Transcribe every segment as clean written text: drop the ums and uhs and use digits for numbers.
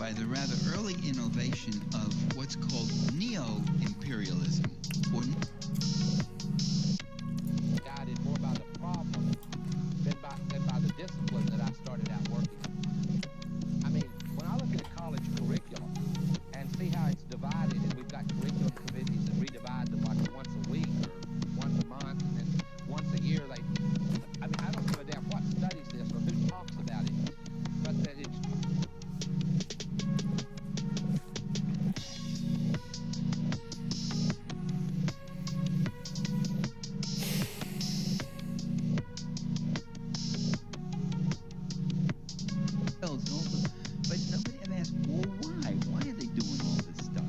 by the rather early innovation of what's called neo-imperialism, or guided more by the problem than by the discipline that I started out working. I mean, when I look at a college curriculum and see how it's divided, and we've got curriculum committees that redivide them like once a week or once a month, and then once a year, I mean, I don't give a damn what studies this or who talks about it, but that it's but nobody ever asked, well, why? Why are they doing all this stuff?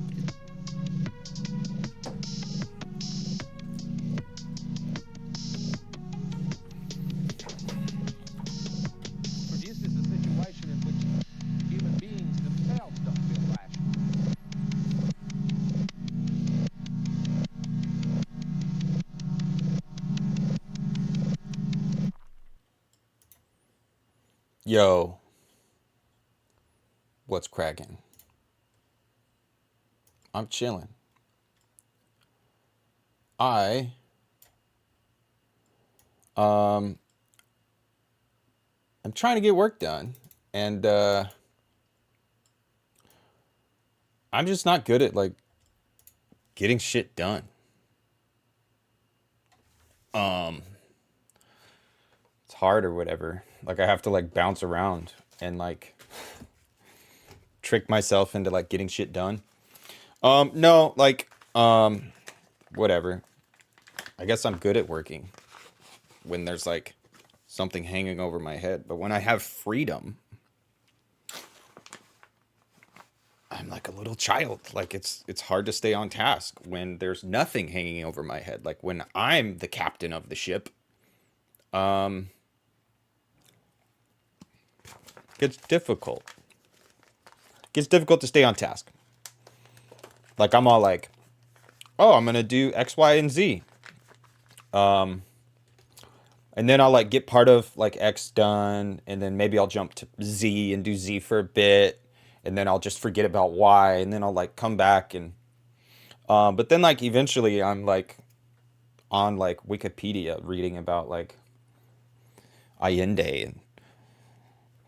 produces a situation in which human beings themselves don't feel rational. Yo, what's cracking? I'm chilling. I'm trying to get work done, and I'm just not good at like getting shit done. It's hard or whatever. Like I have to like bounce around and like trick myself into like getting shit done. No, like whatever. I guess I'm good at working when there's like something hanging over my head, but when I have freedom, I'm like a little child. Like it's hard to stay on task when there's nothing hanging over my head. Like when I'm the captain of the ship, gets difficult. Gets difficult to stay on task. Like I'm all like, oh, I'm gonna do X, Y, and Z. And then I'll like get part of like X done, and then maybe I'll jump to Z and do Z for a bit, and then I'll just forget about Y, and then I'll like come back and but then like eventually I'm like on like Wikipedia reading about like Allende and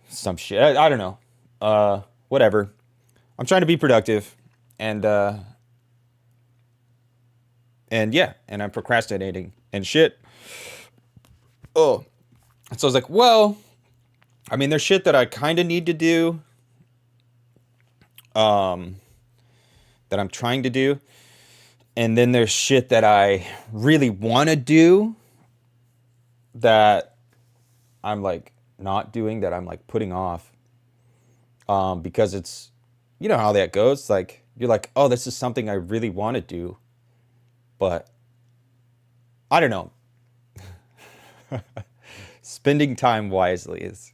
some shit. I don't know. Whatever. I'm trying to be productive, and yeah, and I'm procrastinating and shit. Oh, so I was like, well, I mean, there's shit that I kind of need to do, that I'm trying to do, and then there's shit that I really want to do that I'm like not doing, that I'm like putting off, because it's, you know how that goes. Like you're like, oh, this is something I really want to do, but I don't know. Spending time wisely is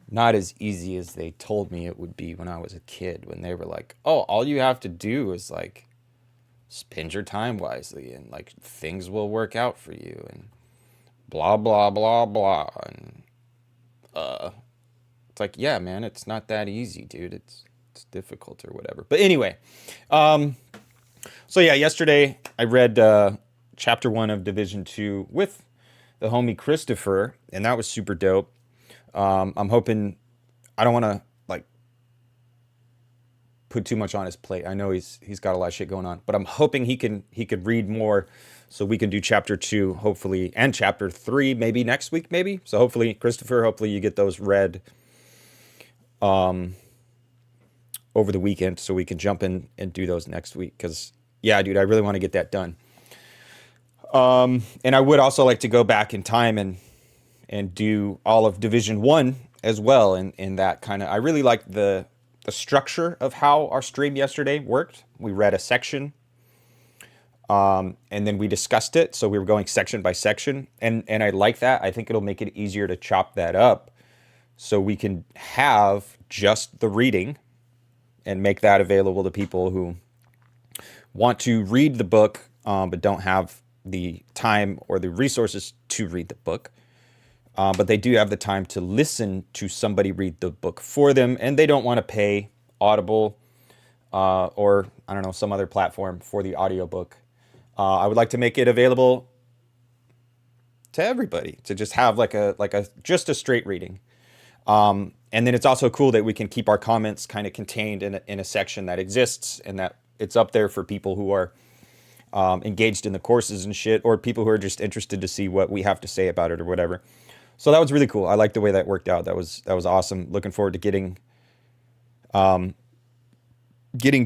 not as easy as they told me it would be when I was a kid, when they were like, oh, all you have to do is like spend your time wisely and like things will work out for you and blah blah blah blah. And it's like, yeah, man, it's not that easy, dude. It's difficult or whatever. But anyway, so yeah, yesterday I read chapter 1 of Division 2 with the homie Christopher, and that was super dope. I'm hoping, I don't want to like put too much on his plate. I know he's got a lot of shit going on, but I'm hoping he could read more so we can do chapter 2 hopefully, and chapter 3 maybe next week maybe. So hopefully, Christopher, hopefully you get those read over the weekend so we can jump in and do those next week, cuz yeah, dude, I really want to get that done. And I would also like to go back in time and do all of Division 1 as well. And that kind of, I really liked the structure of how our stream yesterday worked. We read a section, and then we discussed it. So we were going section by section, and I like that. I think it'll make it easier to chop that up so we can have just the reading and make that available to people who want to read the book, but don't have the time or the resources to read the book. but they do have the time to listen to somebody read the book for them, and they don't want to pay Audible or, I don't know, some other platform for the audiobook. I would like to make it available to everybody to just have like a just a straight reading. And then it's also cool that we can keep our comments kind of contained in a section that exists, and that it's up there for people who are engaged in the courses and shit, or people who are just interested to see what we have to say about it or whatever. So that was really cool. I like the way that worked out. That was awesome. Looking forward to getting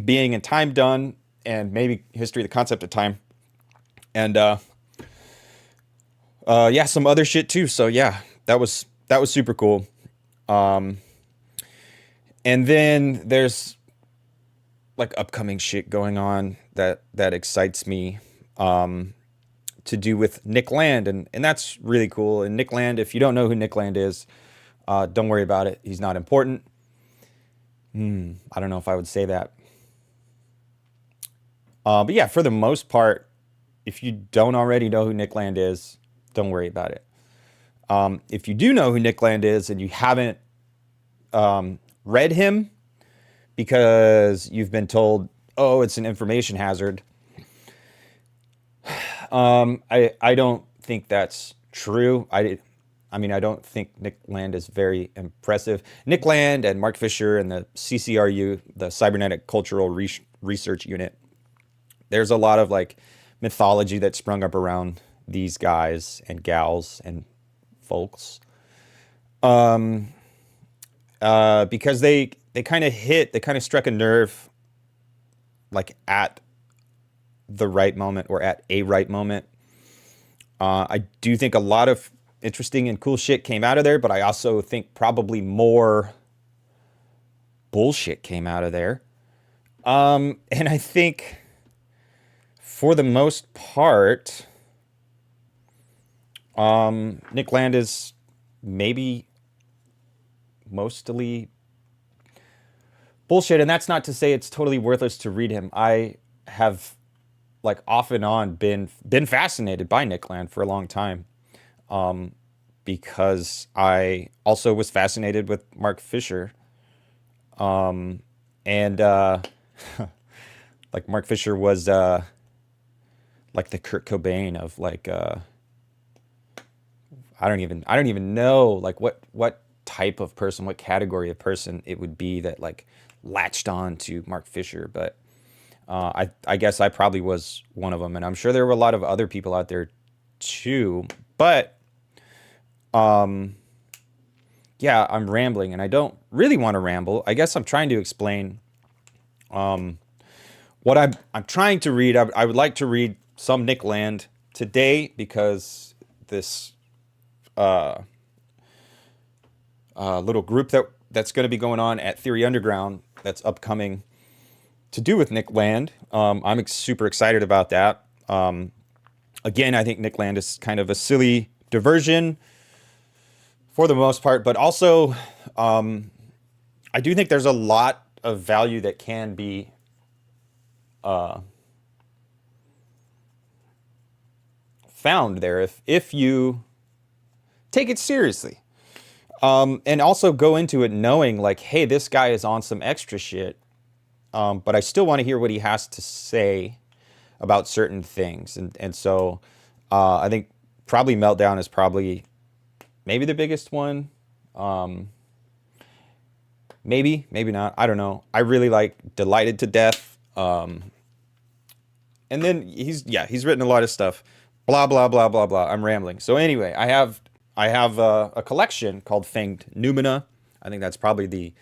being and time done, and maybe history, the concept of time, and yeah, some other shit too. So yeah, that was super cool. And then there's like upcoming shit going on that excites me, to do with Nick Land, and that's really cool. And Nick Land, if you don't know who Nick Land is, don't worry about it. He's not important. I don't know if I would say that. But yeah, for the most part, if you don't already know who Nick Land is, don't worry about it. If you do know who Nick Land is and you haven't read him because you've been told, oh, it's an information hazard, I don't think that's true. I mean, I don't think Nick Land is very impressive. Nick Land and Mark Fisher and the CCRU, the Cybernetic Cultural Research Unit, there's a lot of like mythology that sprung up around these guys and gals and folks, because they kind of struck a nerve, like at the right moment, or at a right moment. I do think a lot of interesting and cool shit came out of there, but I also think probably more bullshit came out of there. And I think for the most part, Nick Land is maybe mostly bullshit, and that's not to say it's totally worthless to read him. I have, like, off and on been fascinated by Nick Land for a long time, because I also was fascinated with Mark Fisher, and like Mark Fisher was like the Kurt Cobain of like I don't even know like what type of person, what category of person it would be that like latched on to Mark Fisher, but I guess I probably was one of them, and I'm sure there were a lot of other people out there too. But yeah, I'm rambling, and I don't really want to ramble. I guess I'm trying to explain what I'm trying to read. I would like to read some Nick Land today, because this little group that's going to be going on at Theory Underground that's upcoming to do with Nick Land. I'm super excited about that. Again, I think Nick Land is kind of a silly diversion for the most part, but also I do think there's a lot of value that can be found there if you take it seriously. And also go into it knowing like, hey, this guy is on some extra shit. But I still want to hear what he has to say about certain things. And so I think probably Meltdown is probably maybe the biggest one. Maybe not. I don't know. I really like Delighted to Death. And then he's written a lot of stuff. Blah, blah, blah, blah, blah. I'm rambling. So anyway, I have a collection called Fanged Noumena. I think that's probably the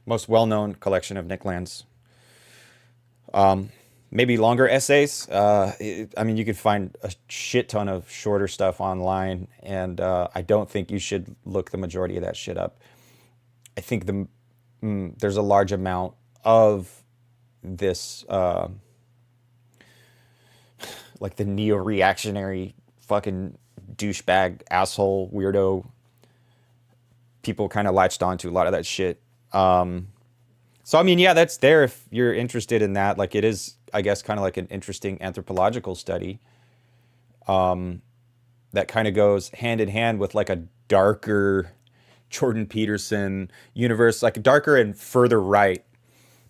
most well-known collection of Nick Land's maybe longer essays. I mean, you could find a shit ton of shorter stuff online, and I don't think you should look the majority of that shit up. I think there's a large amount of this, like the neo-reactionary fucking douchebag, asshole, weirdo people kind of latched onto a lot of that shit. So, I mean, yeah, that's there if you're interested in that. Like, it is, I guess, kind of like an interesting anthropological study. that kind of goes hand in hand with like a darker Jordan Peterson universe, like darker and further right,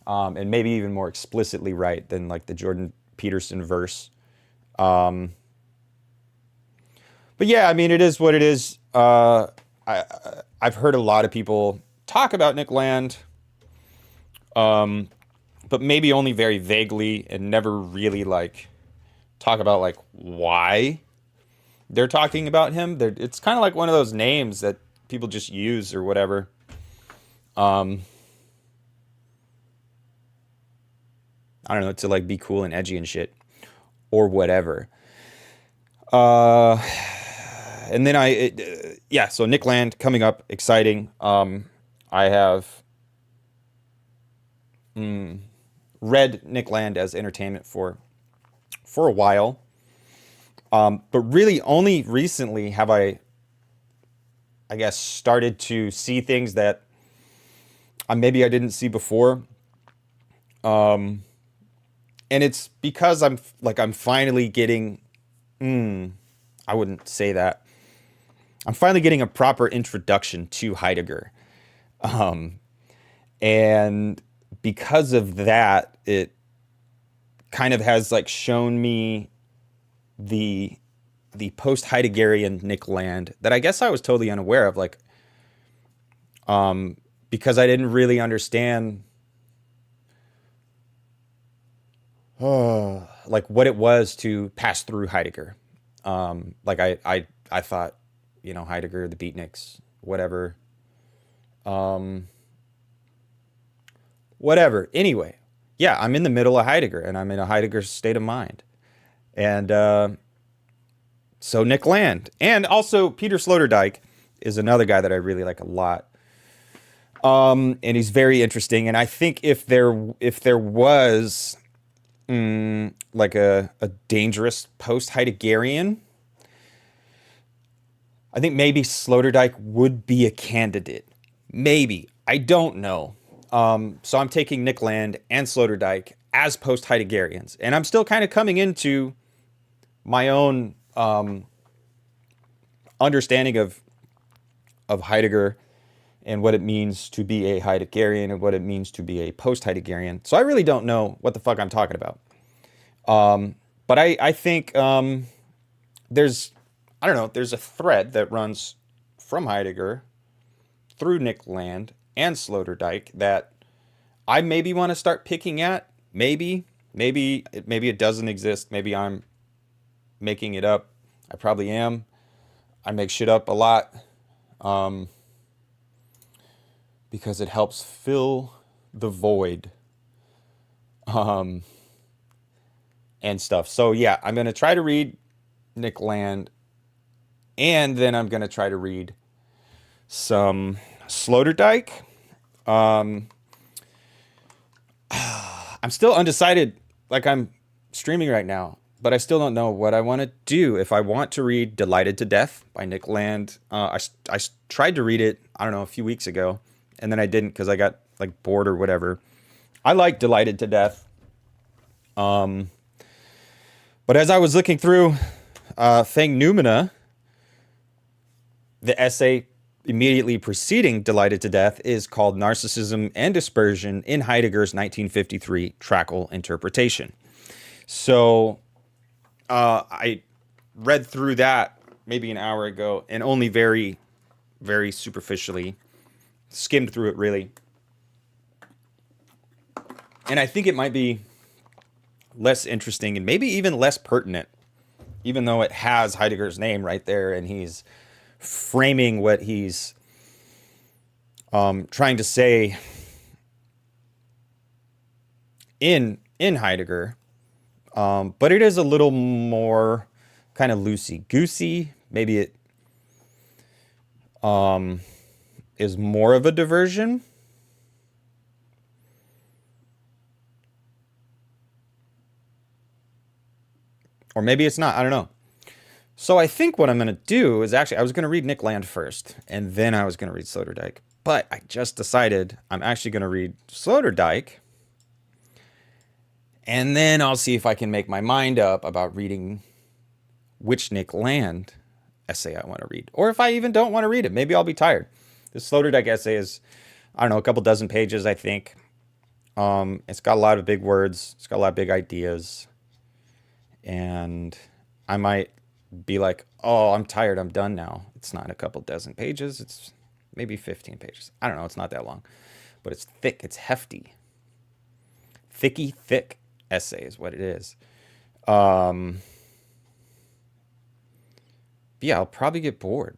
and maybe even more explicitly right than like the Jordan Peterson verse. But yeah, I mean, it is what it is. I've heard a lot of people talk about Nick Land, but maybe only very vaguely and never really like talk about like why they're talking about him. It's kind of like one of those names that people just use or whatever. I don't know, to like be cool and edgy and shit or whatever. And then so Nick Land coming up, exciting. I have read Nick Land as entertainment for a while. But really only recently have I guess, started to see things that maybe I didn't see before. And it's because I'm finally getting, I wouldn't say that. I'm finally getting a proper introduction to Heidegger. And because of that, it kind of has like shown me the post-Heideggerian Nick Land that I guess I was totally unaware of, like, because I didn't really understand, like what it was to pass through Heidegger. Like I thought, you know, Heidegger, the Beatniks, whatever, whatever. Anyway, yeah, I'm in the middle of Heidegger, and I'm in a Heidegger state of mind, and so Nick Land, and also Peter Sloterdijk is another guy that I really like a lot. And he's very interesting. And I think if there was like a dangerous post-Heideggerian, I think maybe Sloterdijk would be a candidate. Maybe. I don't know. So I'm taking Nick Land and Sloterdijk as post-Heideggerians. And I'm still kind of coming into my own understanding of Heidegger and what it means to be a Heideggerian and what it means to be a post-Heideggerian. So I really don't know what the fuck I'm talking about. But I think there's a thread that runs from Heidegger through Nick Land and Sloterdijk that I maybe want to start picking at. Maybe it doesn't exist. Maybe I'm making it up. I probably am. I make shit up a lot because it helps fill the void and stuff. So yeah, I'm going to try to read Nick Land, and then I'm going to try to read some Sloterdijk. I'm still undecided, like I'm streaming right now, but I still don't know what I want to do. If I want to read Delighted to Death by Nick Land, I tried to read it, I don't know, a few weeks ago, and then I didn't because I got like bored or whatever. I like Delighted to Death. But as I was looking through Fang Noumena, the essay immediately preceding Delighted to Death is called Narcissism and Dispersion in Heidegger's 1953 Tracal Interpretation. So I read through that maybe an hour ago and only very, very superficially skimmed through it, really. And I think it might be less interesting and maybe even less pertinent, even though it has Heidegger's name right there and he's framing what he's trying to say in Heidegger. But it is a little more kind of loosey-goosey. Maybe it is more of a diversion. Or maybe it's not. I don't know. So I think what I'm going to do is actually, I was going to read Nick Land first, and then I was going to read Sloterdijk. But I just decided I'm actually going to read Sloterdijk, and then I'll see if I can make my mind up about reading which Nick Land essay I want to read. Or if I even don't want to read it, maybe I'll be tired. This Sloterdijk essay is, I don't know, a couple dozen pages, I think. It's got a lot of big words. It's got a lot of big ideas. And I might be like, oh, I'm tired. I'm done now. It's not a couple dozen pages. It's maybe 15 pages. I don't know. It's not that long. But it's thick. It's hefty. Thick essay is what it is. Yeah, I'll probably get bored.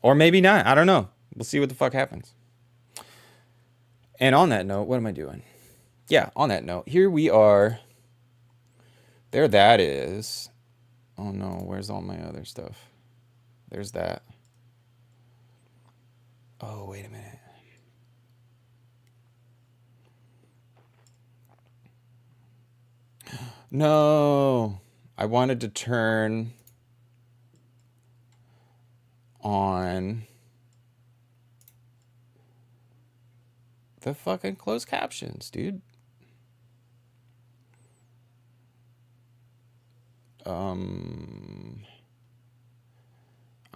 Or maybe not. I don't know. We'll see what the fuck happens. And on that note, what am I doing? Yeah, on that note, here we are. There that is. Oh no, where's all my other stuff? There's that. Oh, wait a minute. No, I wanted to turn on the fucking closed captions, dude.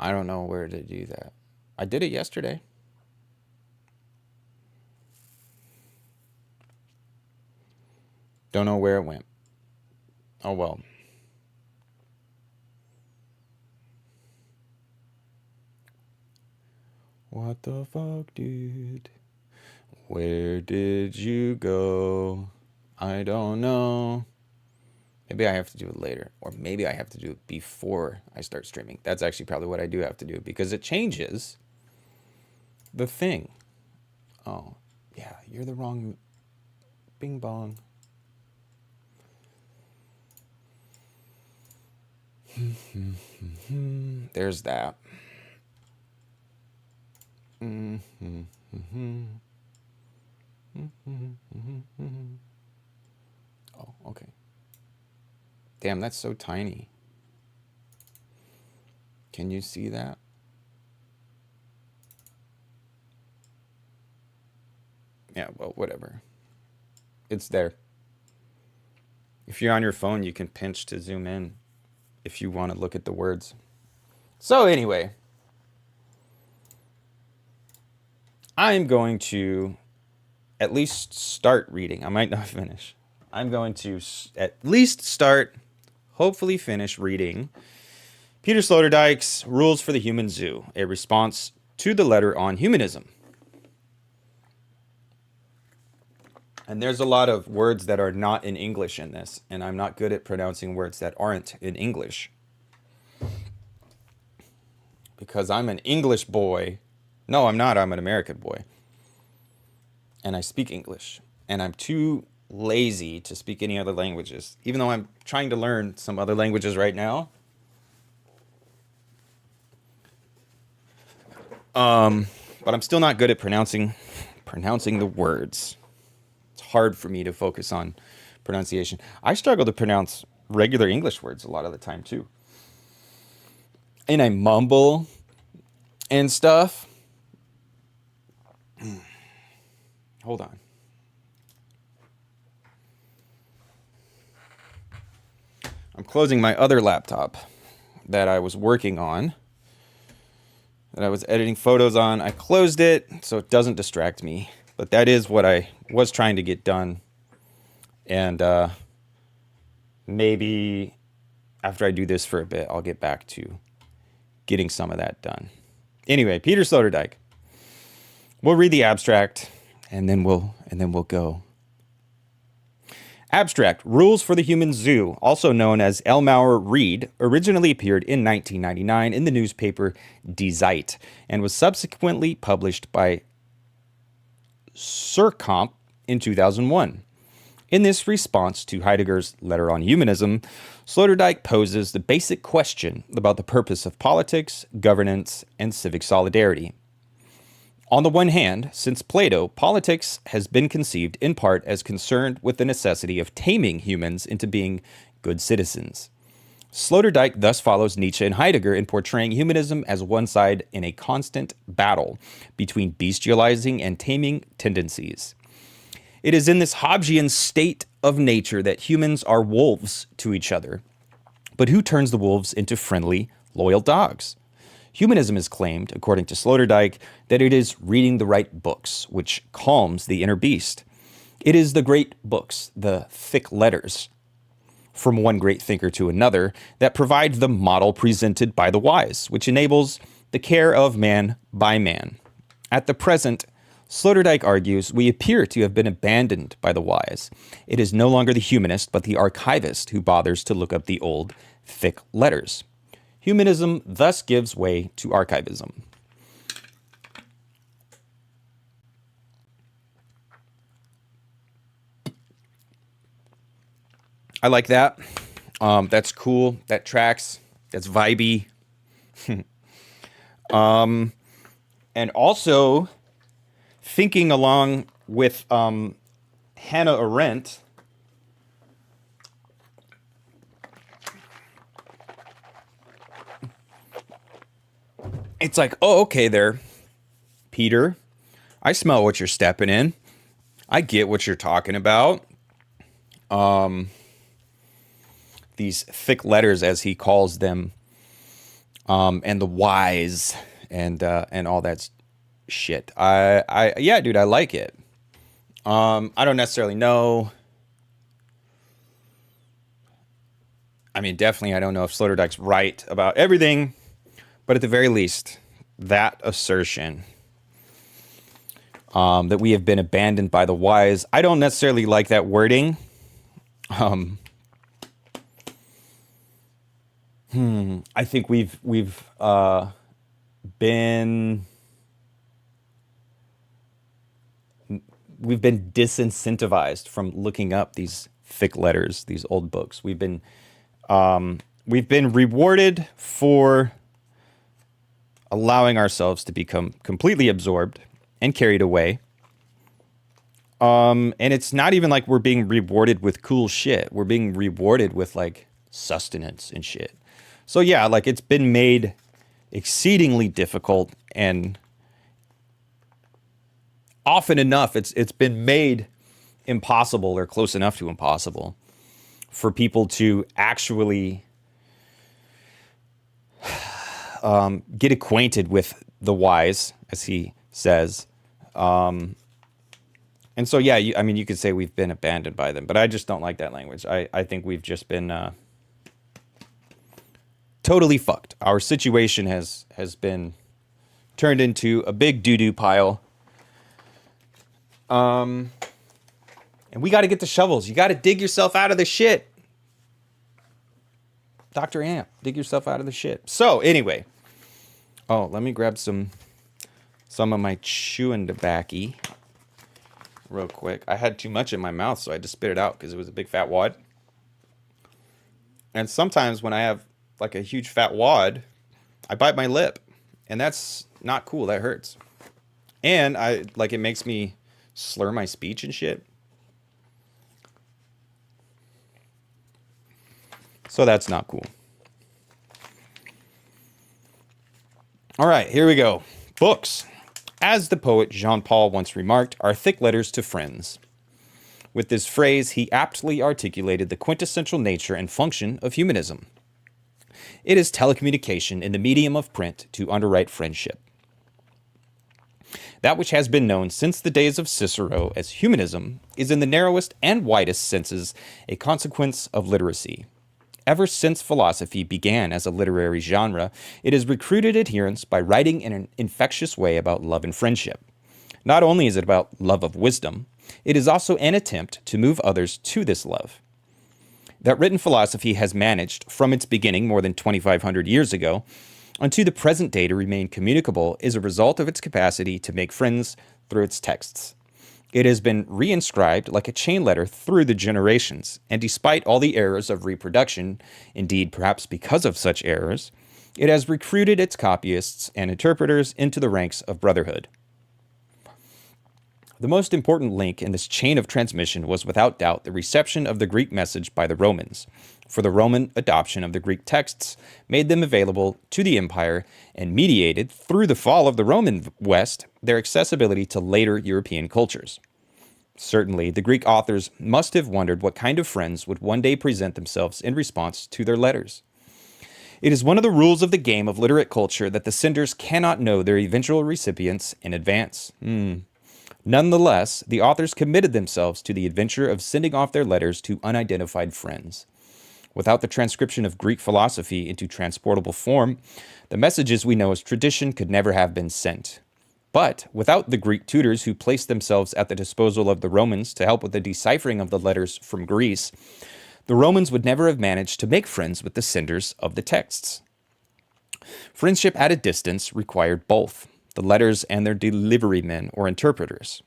I don't know where to do that. I did it yesterday. Don't know where it went. Oh well. What the fuck, dude? Where did you go? I don't know. Maybe I have to do it later. Or maybe I have to do it before I start streaming. That's actually probably what I do have to do, because it changes the thing. Oh, yeah, you're the wrong... Bing bong. There's that. Oh, okay. Damn, that's so tiny. Can you see that? Yeah, well, whatever. It's there. If you're on your phone, you can pinch to zoom in if you want to look at the words. So anyway, I'm going to at least start reading. I might not finish. I'm going to at least start, hopefully finish reading Peter Sloterdijk's Rules for the Human Zoo, a response to the letter on humanism. And there's a lot of words that are not in English in this, and I'm not good at pronouncing words that aren't in English. Because I'm an English boy. No, I'm not. I'm an American boy. And I speak English. And I'm too lazy to speak any other languages, even though I'm trying to learn some other languages right now. But I'm still not good at pronouncing the words. It's hard for me to focus on pronunciation. I struggle to pronounce regular English words a lot of the time too. And I mumble and stuff. Hold on. I'm closing my other laptop that I was working on, that I was editing photos on. I closed it so it doesn't distract me. But that is what I was trying to get done. And maybe after I do this for a bit, I'll get back to getting some of that done. Anyway, Peter Sloterdijk. We'll read the abstract and then we'll go. Abstract, Rules for the Human Zoo, also known as Elmauer Reed, originally appeared in 1999 in the newspaper Die Zeit and was subsequently published by Surkamp in 2001. In this response to Heidegger's letter on humanism, Sloterdijk poses the basic question about the purpose of politics, governance, and civic solidarity. On the one hand, since Plato, politics has been conceived in part as concerned with the necessity of taming humans into being good citizens. Sloterdijk thus follows Nietzsche and Heidegger in portraying humanism as one side in a constant battle between bestializing and taming tendencies. It is in this Hobbesian state of nature that humans are wolves to each other. But who turns the wolves into friendly, loyal dogs? Humanism has claimed, according to Sloterdijk, that it is reading the right books, which calms the inner beast. It is the great books, the thick letters, from one great thinker to another, that provide the model presented by the wise, which enables the care of man by man. At the present, Sloterdijk argues, we appear to have been abandoned by the wise. It is no longer the humanist, but the archivist who bothers to look up the old, thick letters. Humanism thus gives way to archivism. I like that. That's cool. That tracks. That's vibey. And also, thinking along with Hannah Arendt, it's like, oh, okay there, Peter. I smell what you're stepping in. I get what you're talking about. These thick letters, as he calls them, and the wise, and all that shit. Yeah, dude, I like it. I don't necessarily know. I mean, definitely, I don't know if Sloterdijk's right about everything, but at the very least, that assertion that we have been abandoned by the wise, I don't necessarily like that wording. I think we've been disincentivized from looking up these thick letters, these old books. We've been rewarded for allowing ourselves to become completely absorbed and carried away. And it's not even like we're being rewarded with cool shit. We're being rewarded with like sustenance and shit. So yeah, like it's been made exceedingly difficult, and often enough it's been made impossible or close enough to impossible for people to actually get acquainted with the wise, as he says. And so, yeah, you could say we've been abandoned by them, but I just don't like that language. I think we've just been totally fucked. Our situation has been turned into a big doo-doo pile. And we got to get the shovels. You got to dig yourself out of the shit. Dr. Amp, dig yourself out of the shit. So, anyway. Oh, let me grab some of my chewing tobacco real quick. I had too much in my mouth, so I had to spit it out because it was a big fat wad. And sometimes when I have like a huge fat wad, I bite my lip. And that's not cool. That hurts. And it makes me slur my speech and shit. So that's not cool. All right, here we go. Books. As the poet Jean-Paul once remarked, are thick letters to friends. With this phrase, he aptly articulated the quintessential nature and function of humanism. It is telecommunication in the medium of print to underwrite friendship. That which has been known since the days of Cicero as humanism is in the narrowest and widest senses a consequence of literacy. Ever since philosophy began as a literary genre, it has recruited adherents by writing in an infectious way about love and friendship. Not only is it about love of wisdom, it is also an attempt to move others to this love. That written philosophy has managed, from its beginning more than 2,500 years ago, unto the present day to remain communicable is a result of its capacity to make friends through its texts. It has been reinscribed like a chain letter through the generations, and despite all the errors of reproduction, indeed perhaps because of such errors, it has recruited its copyists and interpreters into the ranks of brotherhood. The most important link in this chain of transmission was without doubt the reception of the Greek message by the Romans, for the Roman adoption of the Greek texts made them available to the empire and mediated, through the fall of the Roman West, their accessibility to later European cultures. Certainly, the Greek authors must have wondered what kind of friends would one day present themselves in response to their letters. It is one of the rules of the game of literate culture that the senders cannot know their eventual recipients in advance. Nonetheless, the authors committed themselves to the adventure of sending off their letters to unidentified friends. Without the transcription of Greek philosophy into transportable form, the messages we know as tradition could never have been sent. But without the Greek tutors who placed themselves at the disposal of the Romans to help with the deciphering of the letters from Greece, the Romans would never have managed to make friends with the senders of the texts. Friendship at a distance required both the letters and their delivery men or interpreters.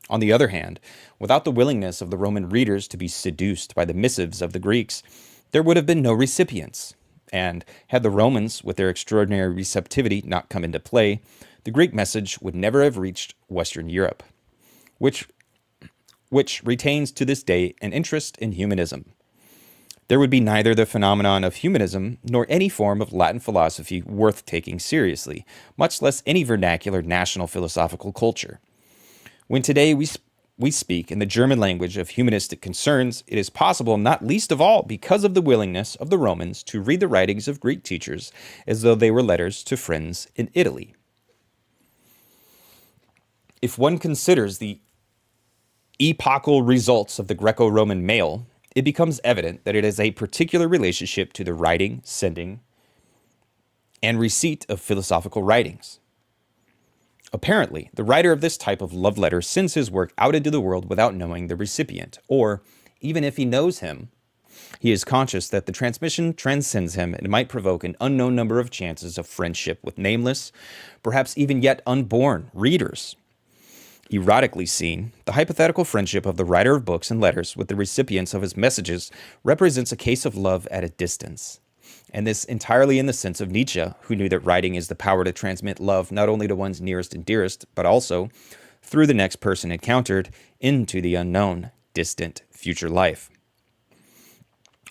On the other hand, without the willingness of the Roman readers to be seduced by the missives of the Greeks, there would have been no recipients. And had the Romans, with their extraordinary receptivity, not come into play, the Greek message would never have reached Western Europe, which retains to this day an interest in humanism. There would be neither the phenomenon of humanism nor any form of Latin philosophy worth taking seriously, much less any vernacular national philosophical culture. When today we speak in the German language of humanistic concerns, it is possible, not least of all, because of the willingness of the Romans to read the writings of Greek teachers as though they were letters to friends in Italy. If one considers the epochal results of the Greco-Roman mail, it becomes evident that it has a particular relationship to the writing, sending, and receipt of philosophical writings. Apparently, the writer of this type of love letter sends his work out into the world without knowing the recipient, or, even if he knows him, he is conscious that the transmission transcends him and might provoke an unknown number of chances of friendship with nameless, perhaps even yet unborn, readers. Erotically seen, the hypothetical friendship of the writer of books and letters with the recipients of his messages represents a case of love at a distance. And this entirely in the sense of Nietzsche, who knew that writing is the power to transmit love not only to one's nearest and dearest, but also, through the next person encountered, into the unknown, distant future life.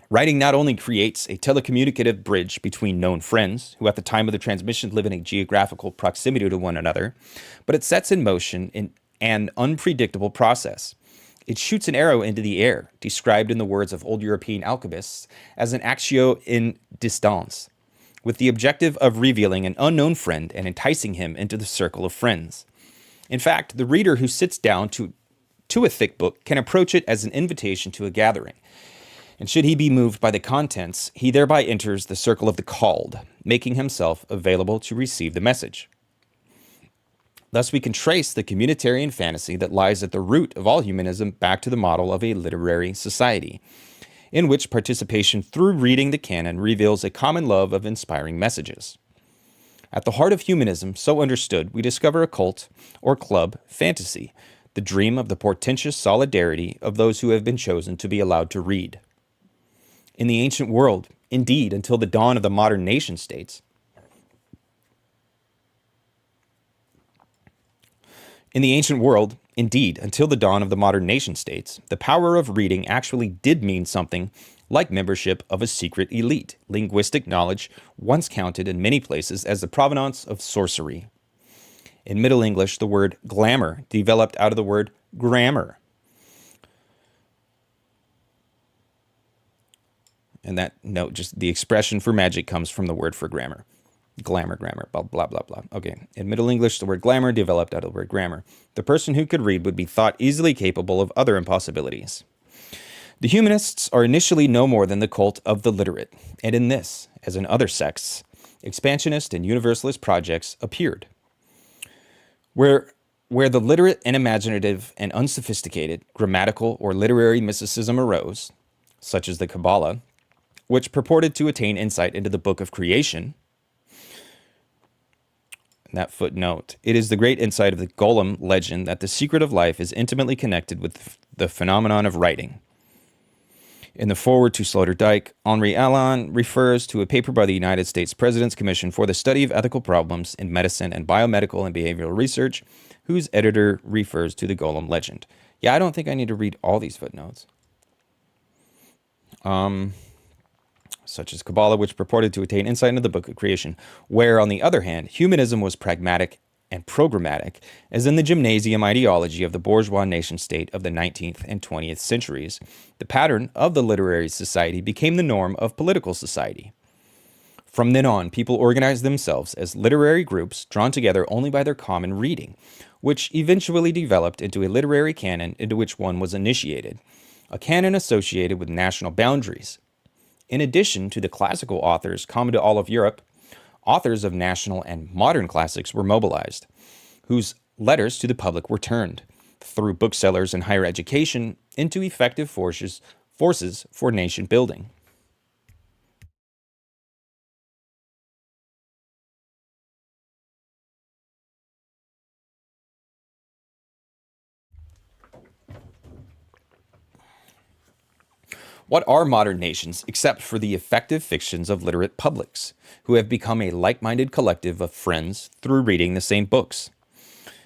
Writing not only creates a telecommunicative bridge between known friends, who at the time of the transmission live in a geographical proximity to one another, but it sets in motion an unpredictable process. It shoots an arrow into the air, described in the words of old European alchemists as an actio in distance, with the objective of revealing an unknown friend and enticing him into the circle of friends. In fact, the reader who sits down to a thick book can approach it as an invitation to a gathering. And should he be moved by the contents, he thereby enters the circle of the called, making himself available to receive the message. Thus, we can trace the communitarian fantasy that lies at the root of all humanism back to the model of a literary society, in which participation through reading the canon reveals a common love of inspiring messages. At the heart of humanism, so understood, we discover a cult or club fantasy, the dream of the portentous solidarity of those who have been chosen to be allowed to read. In the ancient world, indeed, until the dawn of the modern nation-states, the power of reading actually did mean something like membership of a secret elite. Linguistic knowledge once counted in many places as the provenance of sorcery. In Middle English, the word glamour developed out of the word grammar. And that note, just the expression for magic comes from the word for grammar. Glamour, blah, blah, blah, blah. Okay, in Middle English, the word glamour developed out of the word grammar. The person who could read would be thought easily capable of other impossibilities. The humanists are initially no more than the cult of the literate, and in this, as in other sects, expansionist and universalist projects appeared. Where the literate and imaginative and unsophisticated grammatical or literary mysticism arose, such as the Kabbalah, which purported to attain insight into the book of creation. That footnote. It is the great insight of the Golem legend that the secret of life is intimately connected with the phenomenon of writing. In the foreword to Sloterdijk, Henri Allen refers to a paper by the United States President's Commission for the Study of Ethical Problems in Medicine and Biomedical and Behavioral Research, whose editor refers to the Golem legend. Yeah, I don't think I need to read all these footnotes. Such as Kabbalah, which purported to attain insight into the book of creation, where, on the other hand, humanism was pragmatic and programmatic as in the gymnasium ideology of the bourgeois nation-state of the 19th and 20th centuries. The pattern of the literary society became the norm of political society. From then on, people organized themselves as literary groups drawn together only by their common reading, which eventually developed into a literary canon into which one was initiated, a canon associated with national boundaries. In addition to the classical authors common to all of Europe, authors of national and modern classics were mobilized, whose letters to the public were turned, through booksellers and higher education, into effective forces for nation building. What are modern nations except for the effective fictions of literate publics, who have become a like-minded collective of friends through reading the same books?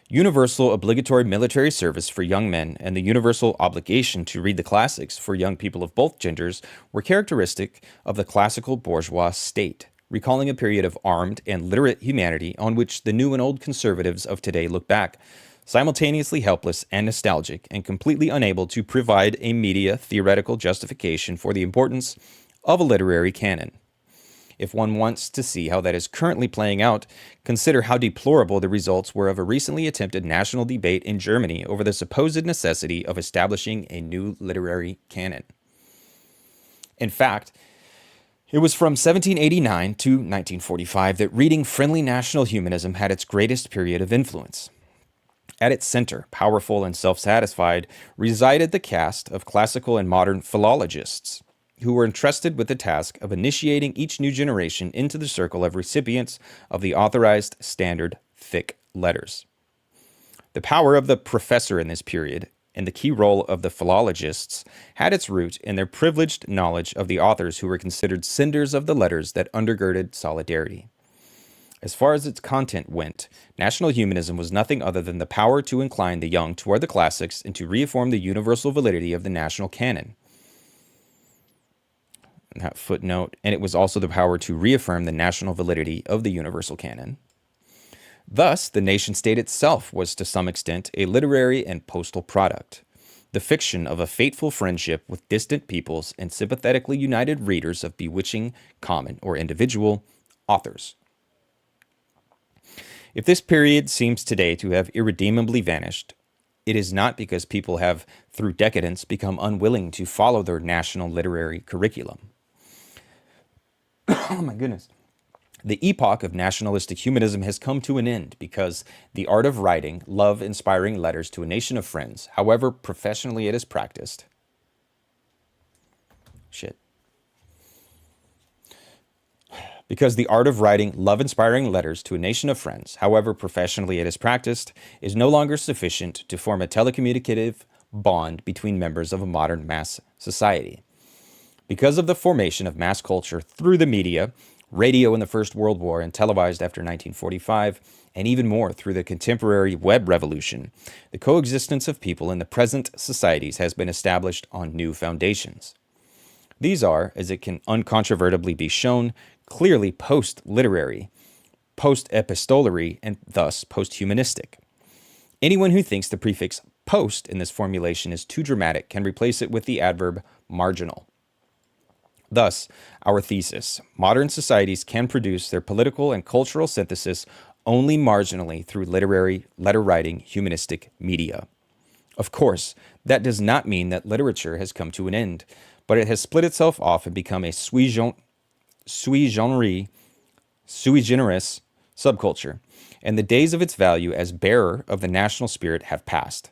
Universal obligatory military service for young men and the universal obligation to read the classics for young people of both genders were characteristic of the classical bourgeois state, recalling a period of armed and literate humanity on which the new and old conservatives of today look back, simultaneously helpless and nostalgic, and completely unable to provide a media theoretical justification for the importance of a literary canon. If one wants to see how that is currently playing out, consider how deplorable the results were of a recently attempted national debate in Germany over the supposed necessity of establishing a new literary canon. In fact, it was from 1789 to 1945 that reading friendly national humanism had its greatest period of influence. At its center, powerful and self-satisfied, resided the caste of classical and modern philologists, who were entrusted with the task of initiating each new generation into the circle of recipients of the authorized standard thick letters. The power of the professor in this period, and the key role of the philologists, had its root in their privileged knowledge of the authors who were considered senders of the letters that undergirded solidarity. As far as its content went, national humanism was nothing other than the power to incline the young toward the classics and to reaffirm the universal validity of the national canon. And that footnote, and it was also the power to reaffirm the national validity of the universal canon. Thus, the nation-state itself was to some extent a literary and postal product, the fiction of a fateful friendship with distant peoples and sympathetically united readers of bewitching, common, or individual authors. If this period seems today to have irredeemably vanished, it is not because people have, through decadence, become unwilling to follow their national literary curriculum. Oh my goodness. The epoch of nationalistic humanism has come to an end because the art of writing love-inspiring letters to a nation of friends, however professionally it is practiced, Because the art of writing love-inspiring letters to a nation of friends, however professionally it is practiced, is no longer sufficient to form a telecommunicative bond between members of a modern mass society. Because of the formation of mass culture through the media, radio in the First World War and televised after 1945, and even more through the contemporary web revolution, the coexistence of people in the present societies has been established on new foundations. These are, as it can uncontrovertibly be shown, clearly post-literary, post-epistolary, and thus post-humanistic. Anyone who thinks the prefix post in this formulation is too dramatic can replace it with the adverb marginal. Thus, our thesis: modern societies can produce their political and cultural synthesis only marginally through literary, letter-writing, humanistic media. Of course, that does not mean that literature has come to an end, but it has split itself off and become a sui generis subculture, and the days of its value as bearer of the national spirit have passed.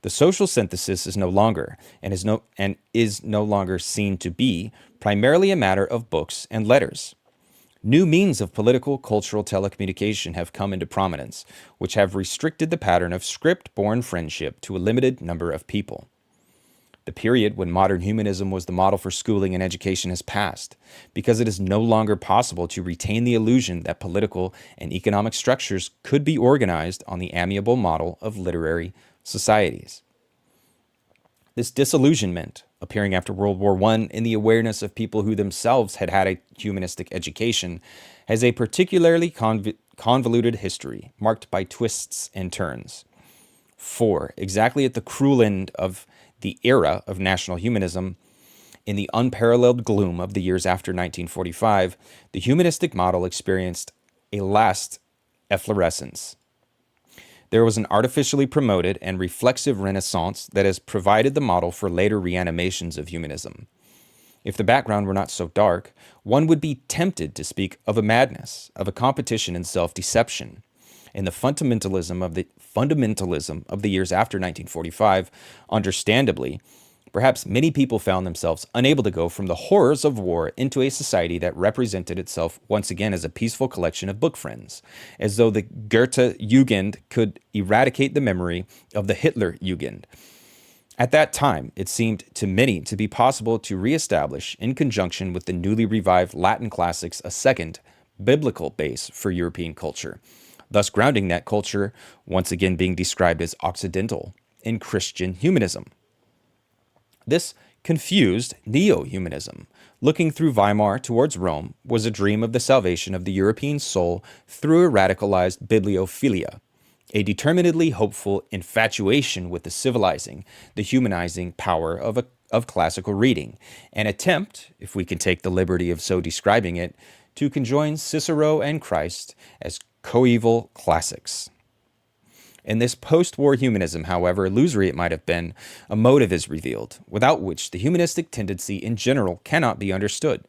The social synthesis is no longer, and is no longer seen to be, primarily a matter of books and letters. New means of political, cultural telecommunication have come into prominence, which have restricted the pattern of script-born friendship to a limited number of people. The period when modern humanism was the model for schooling and education has passed, because it is no longer possible to retain the illusion that political and economic structures could be organized on the amiable model of literary societies. This disillusionment appearing after World War I in the awareness of people who themselves had had a humanistic education, has a particularly convoluted history, marked by twists and turns. 4. Exactly at the cruel end of the era of national humanism, in the unparalleled gloom of the years after 1945, the humanistic model experienced a last efflorescence. There was an artificially promoted and reflexive renaissance that has provided the model for later reanimations of humanism. If the background were not so dark, one would be tempted to speak of a madness, of a competition in self-deception. In the fundamentalism of the years after 1945, understandably, perhaps many people found themselves unable to go from the horrors of war into a society that represented itself once again as a peaceful collection of book friends, as though the Goethe Jugend could eradicate the memory of the Hitler Jugend. At that time, it seemed to many to be possible to reestablish, in conjunction with the newly revived Latin classics, a second, biblical base for European culture, thus grounding that culture, once again being described as Occidental, in Christian humanism. This confused neo-humanism, looking through Weimar towards Rome, was a dream of the salvation of the European soul through a radicalized bibliophilia, a determinedly hopeful infatuation with the civilizing, the humanizing power of classical reading, an attempt, if we can take the liberty of so describing it, to conjoin Cicero and Christ as coeval classics. In this post-war humanism, however illusory it might have been, a motive is revealed, without which the humanistic tendency in general cannot be understood.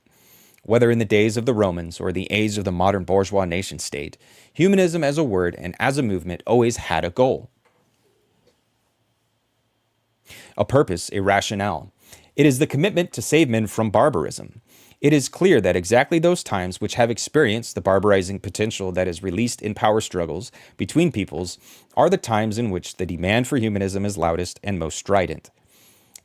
Whether in the days of the Romans or the age of the modern bourgeois nation-state, humanism as a word and as a movement always had a goal, a purpose, a rationale. It is the commitment to save men from barbarism. It is clear that exactly those times which have experienced the barbarizing potential that is released in power struggles between peoples are the times in which the demand for humanism is loudest and most strident.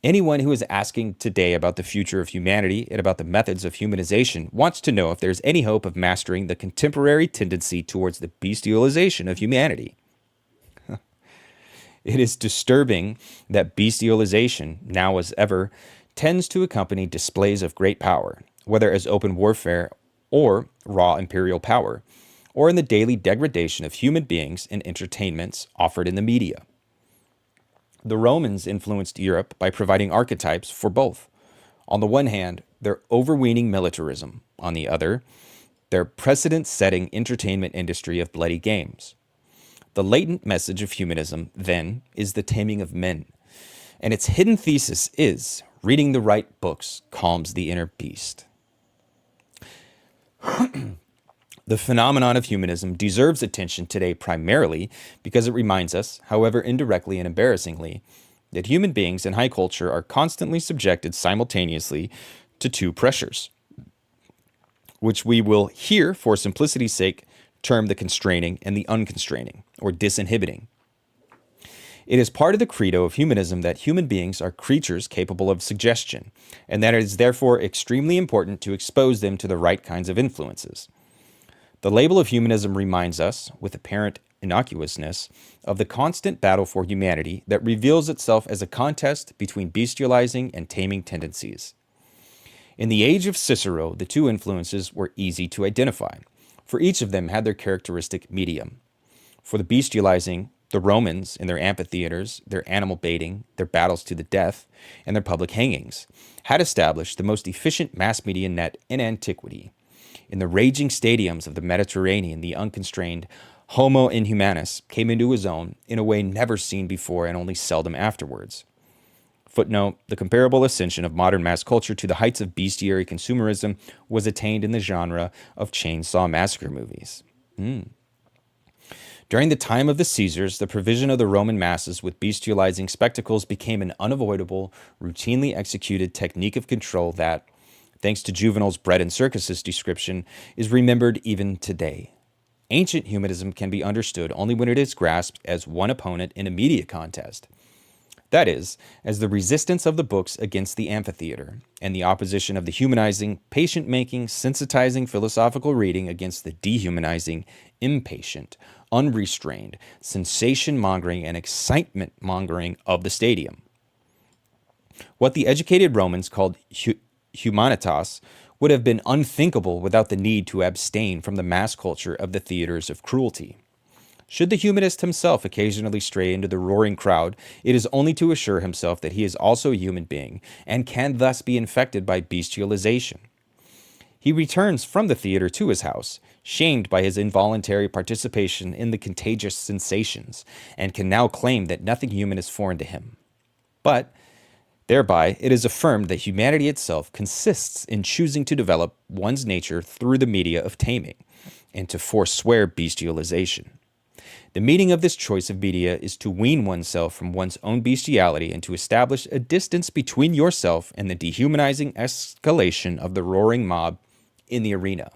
Anyone who is asking today about the future of humanity and about the methods of humanization wants to know if there's any hope of mastering the contemporary tendency towards the bestialization of humanity. It is disturbing that bestialization, now as ever, tends to accompany displays of great power, whether as open warfare or raw imperial power, or in the daily degradation of human beings in entertainments offered in the media. The Romans influenced Europe by providing archetypes for both. On the one hand, their overweening militarism. On the other, their precedent-setting entertainment industry of bloody games. The latent message of humanism, then, is the taming of men. And its hidden thesis is, reading the right books calms the inner beast. The phenomenon of humanism deserves attention today primarily because it reminds us, however indirectly and embarrassingly, that human beings in high culture are constantly subjected simultaneously to two pressures, which we will here, for simplicity's sake, term the constraining and the unconstraining, or disinhibiting. It is part of the credo of humanism that human beings are creatures capable of suggestion, and that it is therefore extremely important to expose them to the right kinds of influences. The label of humanism reminds us, with apparent innocuousness, of the constant battle for humanity that reveals itself as a contest between bestializing and taming tendencies. In the age of Cicero, the two influences were easy to identify, for each of them had their characteristic medium. For the bestializing, the Romans, in their amphitheaters, their animal baiting, their battles to the death, and their public hangings, had established the most efficient mass media net in antiquity. In the raging stadiums of the Mediterranean, the unconstrained Homo inhumanus came into his own in a way never seen before and only seldom afterwards. Footnote, the comparable ascension of modern mass culture to the heights of bestiary consumerism was attained in the genre of chainsaw massacre movies. During the time of the Caesars, the provision of the Roman masses with bestializing spectacles became an unavoidable, routinely executed technique of control that, thanks to Juvenal's bread and circuses description, is remembered even today. Ancient humanism can be understood only when it is grasped as one opponent in a media contest. That is, as the resistance of the books against the amphitheater, and the opposition of the humanizing, patient-making, sensitizing philosophical reading against the dehumanizing, impatient, unrestrained, sensation-mongering, and excitement-mongering of the stadium. What the educated Romans called humanitas would have been unthinkable without the need to abstain from the mass culture of the theaters of cruelty. Should the humanist himself occasionally stray into the roaring crowd, it is only to assure himself that he is also a human being and can thus be infected by bestialization. He returns from the theater to his house, shamed by his involuntary participation in the contagious sensations, and can now claim that nothing human is foreign to him. But thereby, it is affirmed that humanity itself consists in choosing to develop one's nature through the media of taming, and to forswear bestialization. The meaning of this choice of media is to wean oneself from one's own bestiality and to establish a distance between yourself and the dehumanizing escalation of the roaring mob in the arena.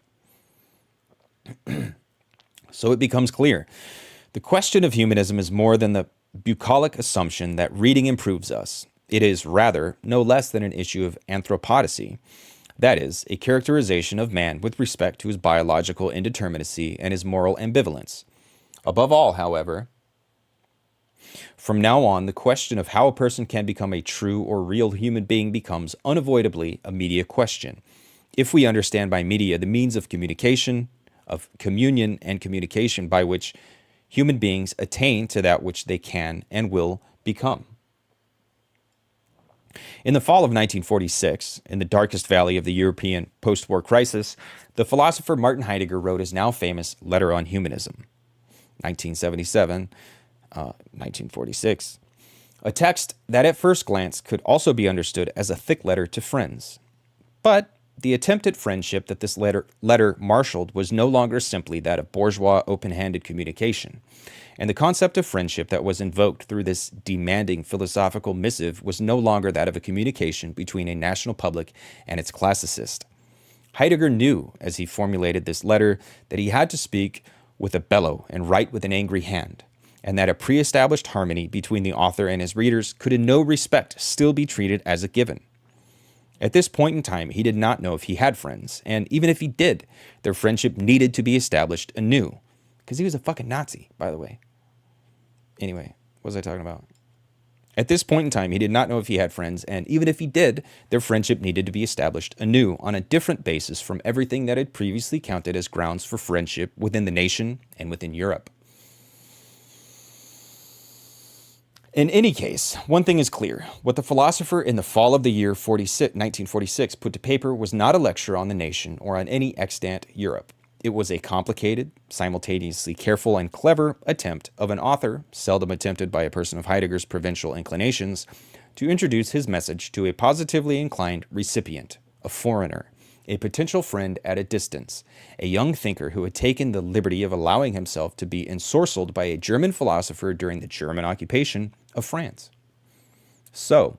So it becomes clear. The question of humanism is more than the bucolic assumption that reading improves us. It is, rather, no less than an issue of anthropodicy. That is, a characterization of man with respect to his biological indeterminacy and his moral ambivalence. Above all, however, from now on, the question of how a person can become a true or real human being becomes unavoidably a media question. If we understand by media the means of communication, of communion and communication by which human beings attain to that which they can and will become. In the fall of 1946, in the darkest valley of the European post-war crisis, the philosopher Martin Heidegger wrote his now famous Letter on Humanism. 1977, 1946, a text that at first glance could also be understood as a thick letter to friends. But the attempt at friendship that this letter marshaled was no longer simply that of bourgeois open-handed communication, and the concept of friendship that was invoked through this demanding philosophical missive was no longer that of a communication between a national public and its classicist. Heidegger knew, as he formulated this letter, that he had to speak with a bellow and write with an angry hand, and that a pre-established harmony between the author and his readers could in no respect still be treated as a given. At this point in time, he did not know if he had friends, and even if he did, their friendship needed to be established anew, because he was a fucking Nazi, by the way. Anyway, what was I talking about? At this point in time, he did not know if he had friends, and even if he did, their friendship needed to be established anew on a different basis from everything that had previously counted as grounds for friendship within the nation and within Europe. In any case, one thing is clear. What the philosopher in the fall of the year 1946 put to paper was not a lecture on the nation or on any extant Europe. It was a complicated, simultaneously careful and clever attempt of an author, seldom attempted by a person of Heidegger's provincial inclinations, to introduce his message to a positively inclined recipient, a foreigner, a potential friend at a distance, a young thinker who had taken the liberty of allowing himself to be ensorcelled by a German philosopher during the German occupation of France. So,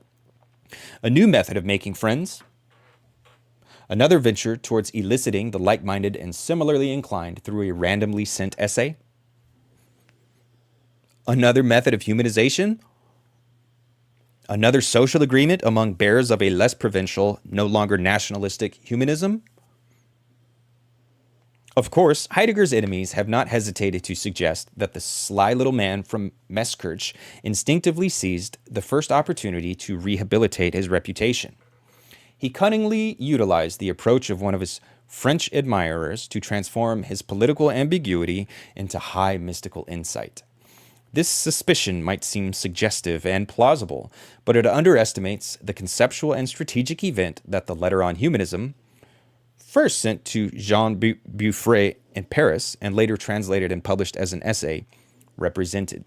a new method of making friends, another venture towards eliciting the like-minded and similarly inclined through a randomly sent essay. Another method of humanization. Another social agreement among bearers of a less provincial, no longer nationalistic humanism. Of course, Heidegger's enemies have not hesitated to suggest that the sly little man from Meßkirch instinctively seized the first opportunity to rehabilitate his reputation. He cunningly utilized the approach of one of his French admirers to transform his political ambiguity into high mystical insight. This suspicion might seem suggestive and plausible, but it underestimates the conceptual and strategic event that the Letter on Humanism, first sent to Jean Beaufret in Paris and later translated and published as an essay, represented.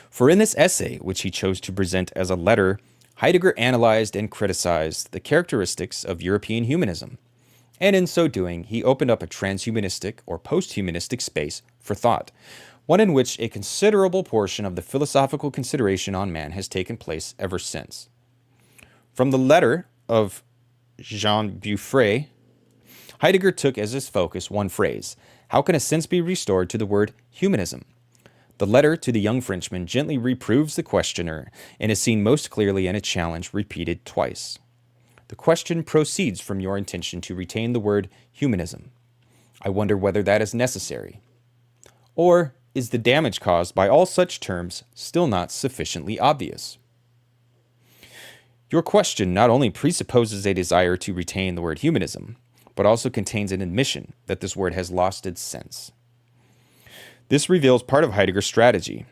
For in this essay, which he chose to present as a letter, Heidegger analyzed and criticized the characteristics of European humanism, and in so doing, he opened up a transhumanistic or post-humanistic space for thought, one in which a considerable portion of the philosophical consideration on man has taken place ever since. From the letter of Jean Beaufret, Heidegger took as his focus one phrase: how can a sense be restored to the word humanism? The letter to the young Frenchman gently reproves the questioner and is seen most clearly in a challenge repeated twice. The question proceeds from your intention to retain the word humanism. I wonder whether that is necessary. Or is the damage caused by all such terms still not sufficiently obvious? Your question not only presupposes a desire to retain the word humanism, but also contains an admission that this word has lost its sense. This reveals part of Heidegger's strategy.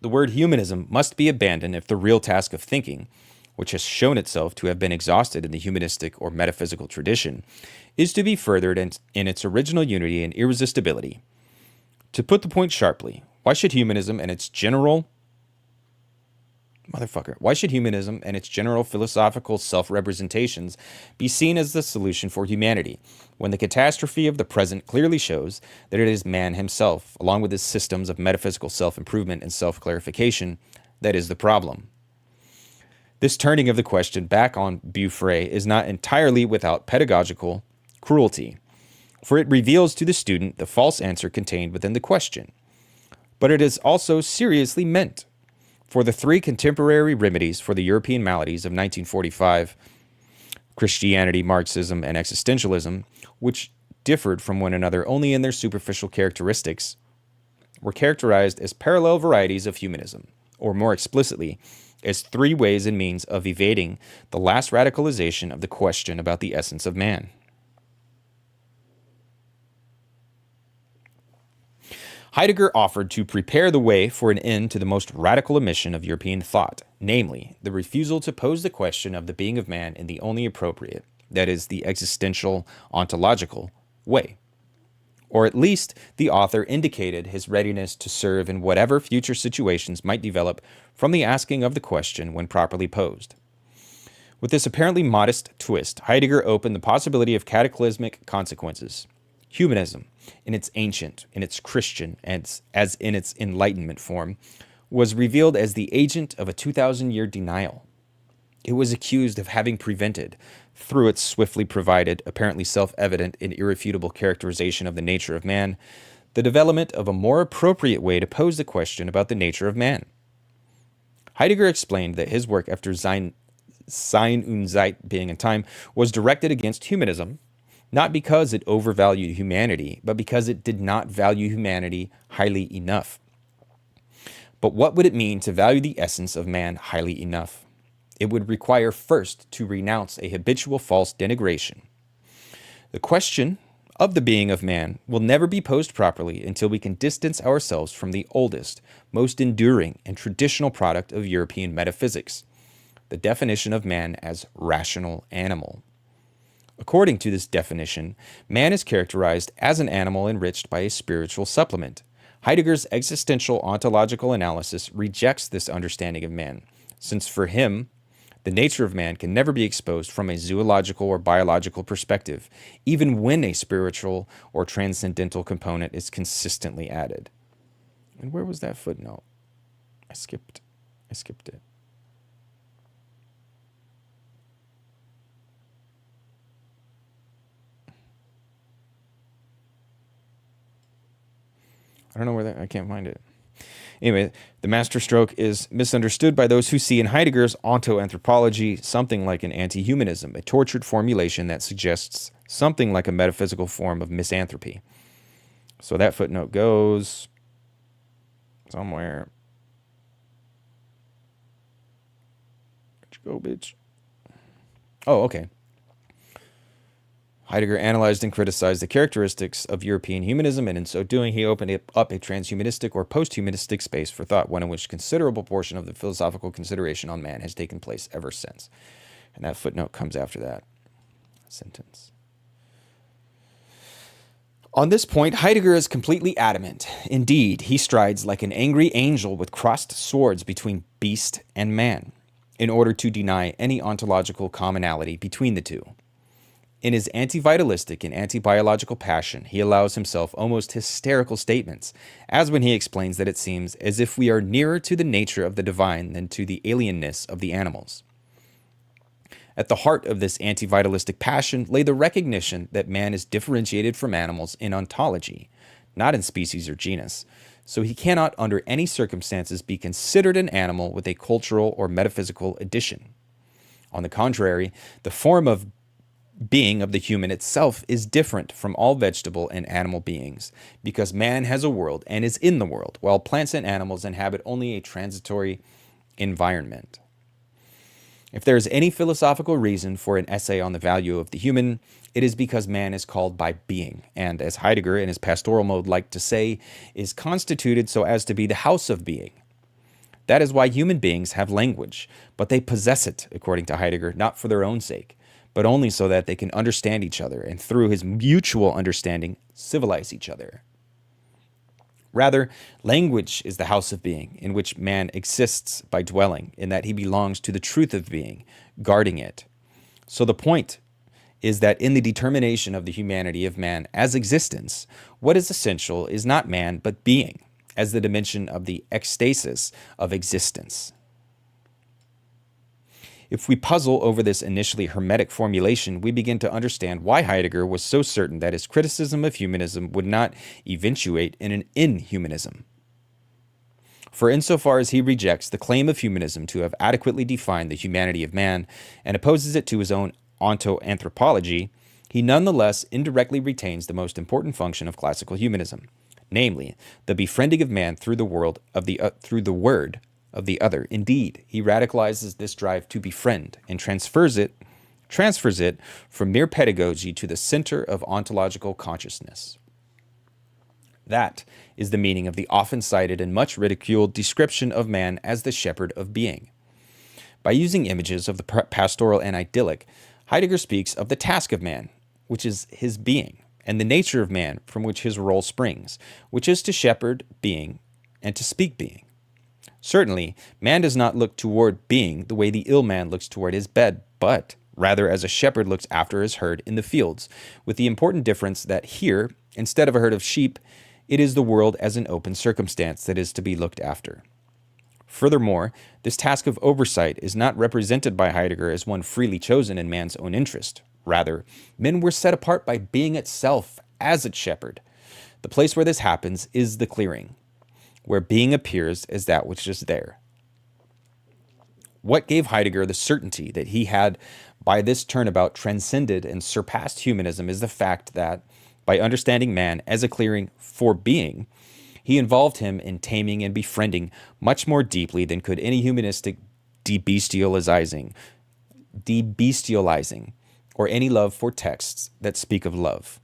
The word humanism must be abandoned if the real task of thinking, which has shown itself to have been exhausted in the humanistic or metaphysical tradition, is to be furthered in its original unity and irresistibility. To put the point sharply, why should humanism and its general philosophical self-representations be seen as the solution for humanity, when the catastrophe of the present clearly shows that it is man himself, along with his systems of metaphysical self-improvement and self-clarification, that is the problem? This turning of the question back on Beaufray is not entirely without pedagogical cruelty, for it reveals to the student the false answer contained within the question. But it is also seriously meant, for the three contemporary remedies for the European maladies of 1945, Christianity, Marxism, and existentialism, which differed from one another only in their superficial characteristics, were characterized as parallel varieties of humanism, or more explicitly, as three ways and means of evading the last radicalization of the question about the essence of man. Heidegger offered to prepare the way for an end to the most radical omission of European thought, namely, the refusal to pose the question of the being of man in the only appropriate, that is, the existential, ontological way. Or at least, the author indicated his readiness to serve in whatever future situations might develop from the asking of the question when properly posed. With this apparently modest twist, Heidegger opened the possibility of cataclysmic consequences. Humanism, in its ancient, in its Christian, and as in its Enlightenment form, was revealed as the agent of a 2,000-year denial. It was accused of having prevented, through its swiftly provided, apparently self-evident and irrefutable characterization of the nature of man, the development of a more appropriate way to pose the question about the nature of man. Heidegger explained that his work after Sein und Zeit, being in time, was directed against humanism, not because it overvalued humanity, but because it did not value humanity highly enough. But what would it mean to value the essence of man highly enough? It would require first to renounce a habitual false denigration. The question of the being of man will never be posed properly until we can distance ourselves from the oldest, most enduring, and traditional product of European metaphysics, the definition of man as rational animal. According to this definition, man is characterized as an animal enriched by a spiritual supplement. Heidegger's existential ontological analysis rejects this understanding of man, since for him, the nature of man can never be exposed from a zoological or biological perspective, even when a spiritual or transcendental component is consistently added. And where was that footnote? I skipped it. I don't know where I can't find it. Anyway, the masterstroke is misunderstood by those who see in Heidegger's ontoanthropology something like an anti-humanism, a tortured formulation that suggests something like a metaphysical form of misanthropy. So that footnote goes somewhere. Where'd you go, bitch? Oh, okay. Heidegger analyzed and criticized the characteristics of European humanism, and in so doing, he opened up a transhumanistic or post-humanistic space for thought, one in which a considerable portion of the philosophical consideration on man has taken place ever since. And that footnote comes after that sentence. On this point, Heidegger is completely adamant. Indeed, he strides like an angry angel with crossed swords between beast and man, in order to deny any ontological commonality between the two. In his anti-vitalistic and anti-biological passion, he allows himself almost hysterical statements, as when he explains that it seems as if we are nearer to the nature of the divine than to the alienness of the animals. At the heart of this anti-vitalistic passion lay the recognition that man is differentiated from animals in ontology, not in species or genus, so he cannot under any circumstances be considered an animal with a cultural or metaphysical addition. On the contrary, the form of being of the human itself is different from all vegetable and animal beings, because man has a world and is in the world, while plants and animals inhabit only a transitory environment. If there is any philosophical reason for an essay on the value of the human, it is because man is called by being, and as Heidegger in his pastoral mode liked to say, is constituted so as to be the house of being. That is why human beings have language, but they possess it, according to Heidegger, not for their own sake, but only so that they can understand each other, and through his mutual understanding, civilize each other. Rather, language is the house of being, in which man exists by dwelling, in that he belongs to the truth of being, guarding it. So the point is that in the determination of the humanity of man as existence, what is essential is not man, but being, as the dimension of the ecstasis of existence. If we puzzle over this initially hermetic formulation, we begin to understand why Heidegger was so certain that his criticism of humanism would not eventuate in an inhumanism. For insofar as he rejects the claim of humanism to have adequately defined the humanity of man and opposes it to his own ontoanthropology, he nonetheless indirectly retains the most important function of classical humanism, namely, the befriending of man through the world of through the word of the other. Indeed, he radicalizes this drive to befriend and transfers it from mere pedagogy to the center of ontological consciousness. That is the meaning of the often cited and much ridiculed description of man as the shepherd of being. By using images of the pastoral and idyllic, Heidegger speaks of the task of man, which is his being, and the nature of man from which his role springs, which is to shepherd being and to speak being. Certainly, man does not look toward being the way the ill man looks toward his bed, but rather as a shepherd looks after his herd in the fields, with the important difference that here, instead of a herd of sheep, it is the world as an open circumstance that is to be looked after. Furthermore, this task of oversight is not represented by Heidegger as one freely chosen in man's own interest. Rather, men were set apart by being itself as its shepherd. The place where this happens is the clearing, where being appears as that which is there. What gave Heidegger the certainty that he had, by this turnabout, transcended and surpassed humanism is the fact that, by understanding man as a clearing for being, he involved him in taming and befriending much more deeply than could any humanistic debestializing, or any love for texts that speak of love.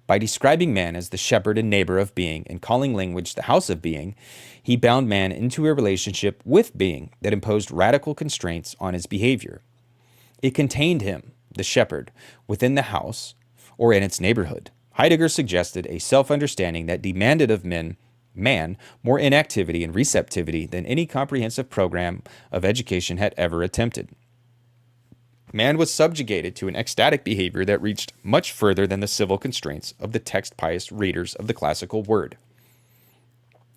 By describing man as the shepherd and neighbor of being and calling language the house of being, he bound man into a relationship with being that imposed radical constraints on his behavior. It contained him, the shepherd, within the house or in its neighborhood. Heidegger suggested a self-understanding that demanded of man more inactivity and receptivity than any comprehensive program of education had ever attempted. Man was subjugated to an ecstatic behavior that reached much further than the civil constraints of the text-pious readers of the classical word.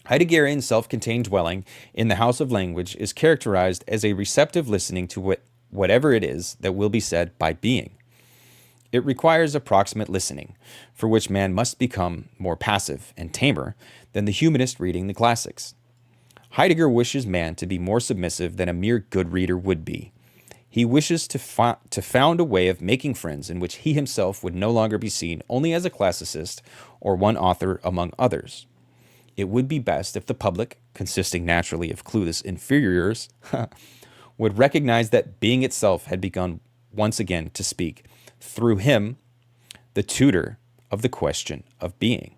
Heideggerian self-contained dwelling in the house of language is characterized as a receptive listening to whatever it is that will be said by being. It requires approximate listening, for which man must become more passive and tamer than the humanist reading the classics. Heidegger wishes man to be more submissive than a mere good reader would be. He wishes to found a way of making friends in which he himself would no longer be seen only as a classicist or one author among others. It would be best if the public, consisting naturally of clueless inferiors, would recognize that being itself had begun once again to speak, through him, the tutor of the question of being.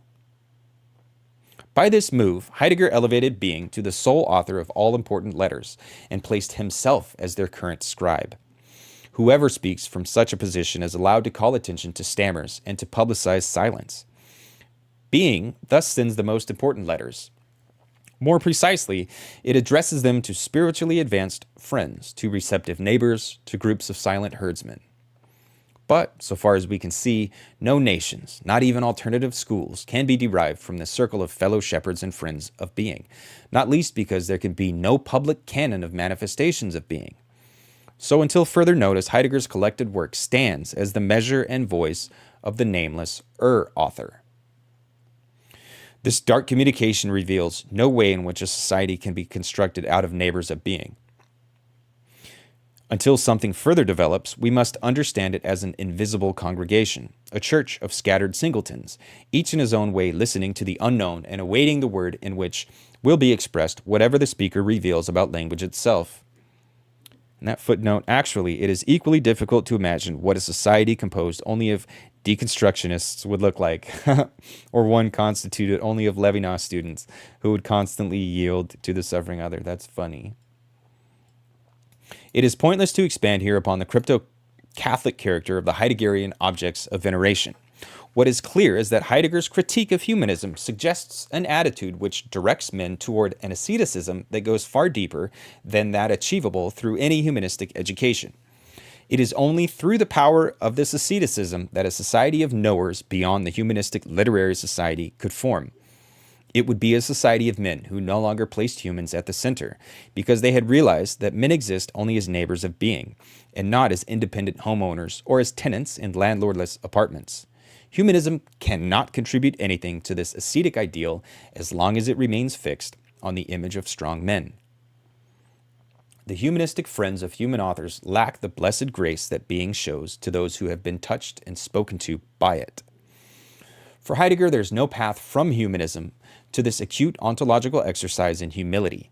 By this move, Heidegger elevated being to the sole author of all important letters and placed himself as their current scribe. Whoever speaks from such a position is allowed to call attention to stammers and to publicize silence. Being thus sends the most important letters. More precisely, it addresses them to spiritually advanced friends, to receptive neighbors, to groups of silent herdsmen. But, so far as we can see, no nations, not even alternative schools, can be derived from the circle of fellow shepherds and friends of being, not least because there can be no public canon of manifestations of being. So until further notice, Heidegger's collected work stands as the measure and voice of the nameless author. This dark communication reveals no way in which a society can be constructed out of neighbors of being. Until something further develops, we must understand it as an invisible congregation, a church of scattered singletons, each in his own way listening to the unknown and awaiting the word in which will be expressed whatever the speaker reveals about language itself. And that footnote, actually, it is equally difficult to imagine what a society composed only of deconstructionists would look like, or one constituted only of Levinas students who would constantly yield to the suffering other. That's funny. It is pointless to expand here upon the crypto-Catholic character of the Heideggerian objects of veneration. What is clear is that Heidegger's critique of humanism suggests an attitude which directs men toward an asceticism that goes far deeper than that achievable through any humanistic education. It is only through the power of this asceticism that a society of knowers beyond the humanistic literary society could form. It would be a society of men who no longer placed humans at the center, because they had realized that men exist only as neighbors of being, and not as independent homeowners or as tenants in landlordless apartments. Humanism cannot contribute anything to this ascetic ideal as long as it remains fixed on the image of strong men. The humanistic friends of human authors lack the blessed grace that being shows to those who have been touched and spoken to by it. For Heidegger, there is no path from humanism to this acute ontological exercise in humility.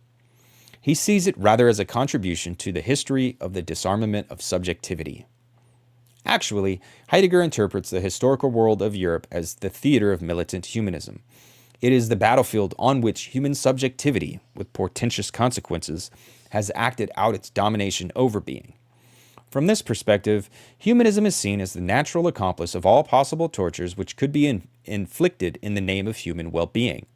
He sees it rather as a contribution to the history of the disarmament of subjectivity. Actually, Heidegger interprets the historical world of Europe as the theater of militant humanism. It is the battlefield on which human subjectivity, with portentous consequences, has acted out its domination over being. From this perspective, humanism is seen as the natural accomplice of all possible tortures which could be inflicted in the name of human well-being.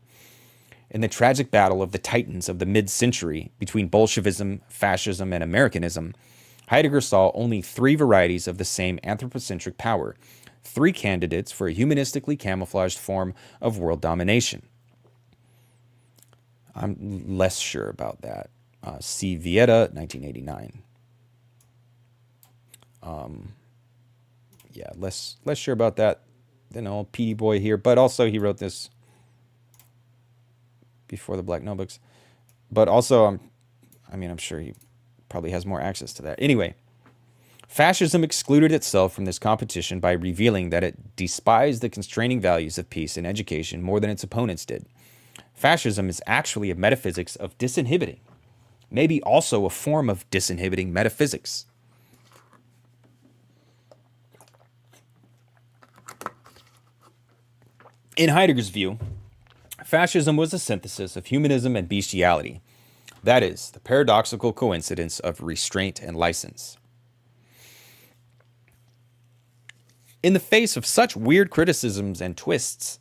In the tragic battle of the titans of the mid-century between Bolshevism, fascism, and Americanism, Heidegger saw only three varieties of the same anthropocentric power, three candidates for a humanistically camouflaged form of world domination. I'm less sure about that. C. Vieta, 1989. Yeah, less sure about that than old Petey Boy here, but also he wrote this before the Black Notebooks. But also, I'm sure he probably has more access to that. Anyway, fascism excluded itself from this competition by revealing that it despised the constraining values of peace and education more than its opponents did. Fascism is actually a metaphysics of disinhibiting, maybe also a form of disinhibiting metaphysics. In Heidegger's view, fascism was a synthesis of humanism and bestiality. That is, the paradoxical coincidence of restraint and license. In the face of such weird criticisms and twists,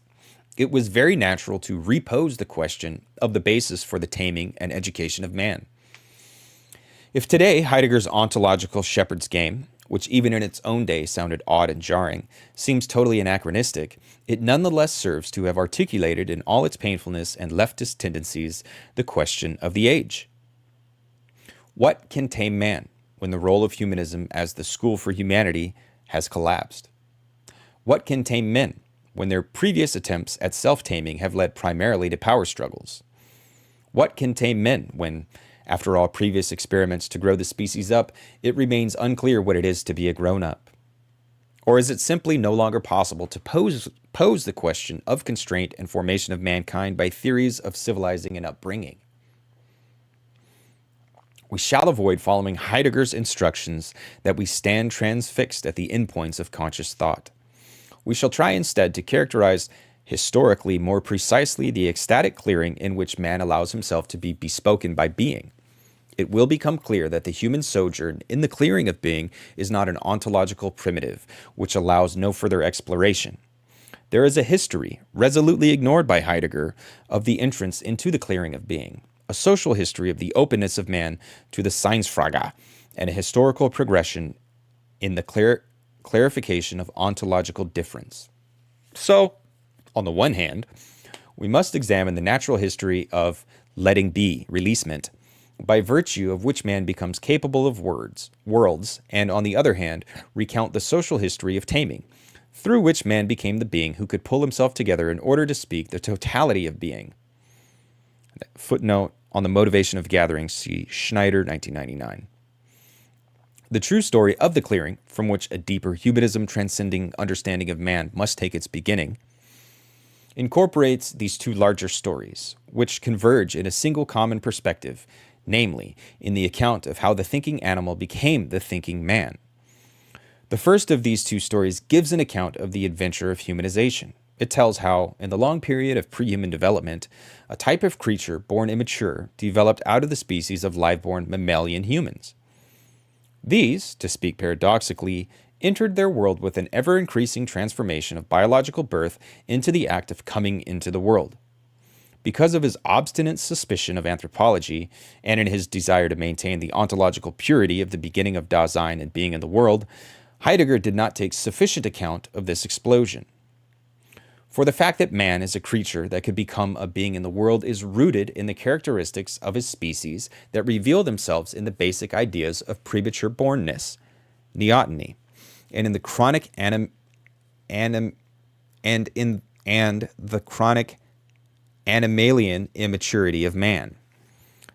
it was very natural to repose the question of the basis for the taming and education of man. If today Heidegger's ontological shepherd's game, which even in its own day sounded odd and jarring, seems totally anachronistic, it nonetheless serves to have articulated in all its painfulness and leftist tendencies the question of the age. What can tame man when the role of humanism as the school for humanity has collapsed? What can tame men when their previous attempts at self-taming have led primarily to power struggles? What can tame men when, after all previous experiments to grow the species up, it remains unclear what it is to be a grown-up? Or is it simply no longer possible to pose the question of constraint and formation of mankind by theories of civilizing and upbringing? We shall avoid following Heidegger's instructions that we stand transfixed at the endpoints of conscious thought. We shall try instead to characterize historically more precisely the ecstatic clearing in which man allows himself to be bespoken by being. It will become clear that the human sojourn in the clearing of being is not an ontological primitive, which allows no further exploration. There is a history, resolutely ignored by Heidegger, of the entrance into the clearing of being, a social history of the openness of man to the Seinsfrage, and a historical progression in the clarification of ontological difference. So, on the one hand, we must examine the natural history of letting be, releasement, by virtue of which man becomes capable of worlds, and on the other hand, recount the social history of taming, through which man became the being who could pull himself together in order to speak the totality of being. Footnote on the motivation of gathering, see Schneider, 1999. The true story of the clearing, from which a deeper humanism transcending understanding of man must take its beginning, incorporates these two larger stories, which converge in a single common perspective, namely, in the account of how the thinking animal became the thinking man. The first of these two stories gives an account of the adventure of humanization. It tells how, in the long period of pre-human development, a type of creature born immature developed out of the species of live-born mammalian humans. These, to speak paradoxically, entered their world with an ever-increasing transformation of biological birth into the act of coming into the world. Because of his obstinate suspicion of anthropology, and in his desire to maintain the ontological purity of the beginning of Dasein and being in the world, Heidegger did not take sufficient account of this explosion. For the fact that man is a creature that could become a being in the world is rooted in the characteristics of his species that reveal themselves in the basic ideas of premature bornness, neoteny, and in the chronic animalian immaturity of man.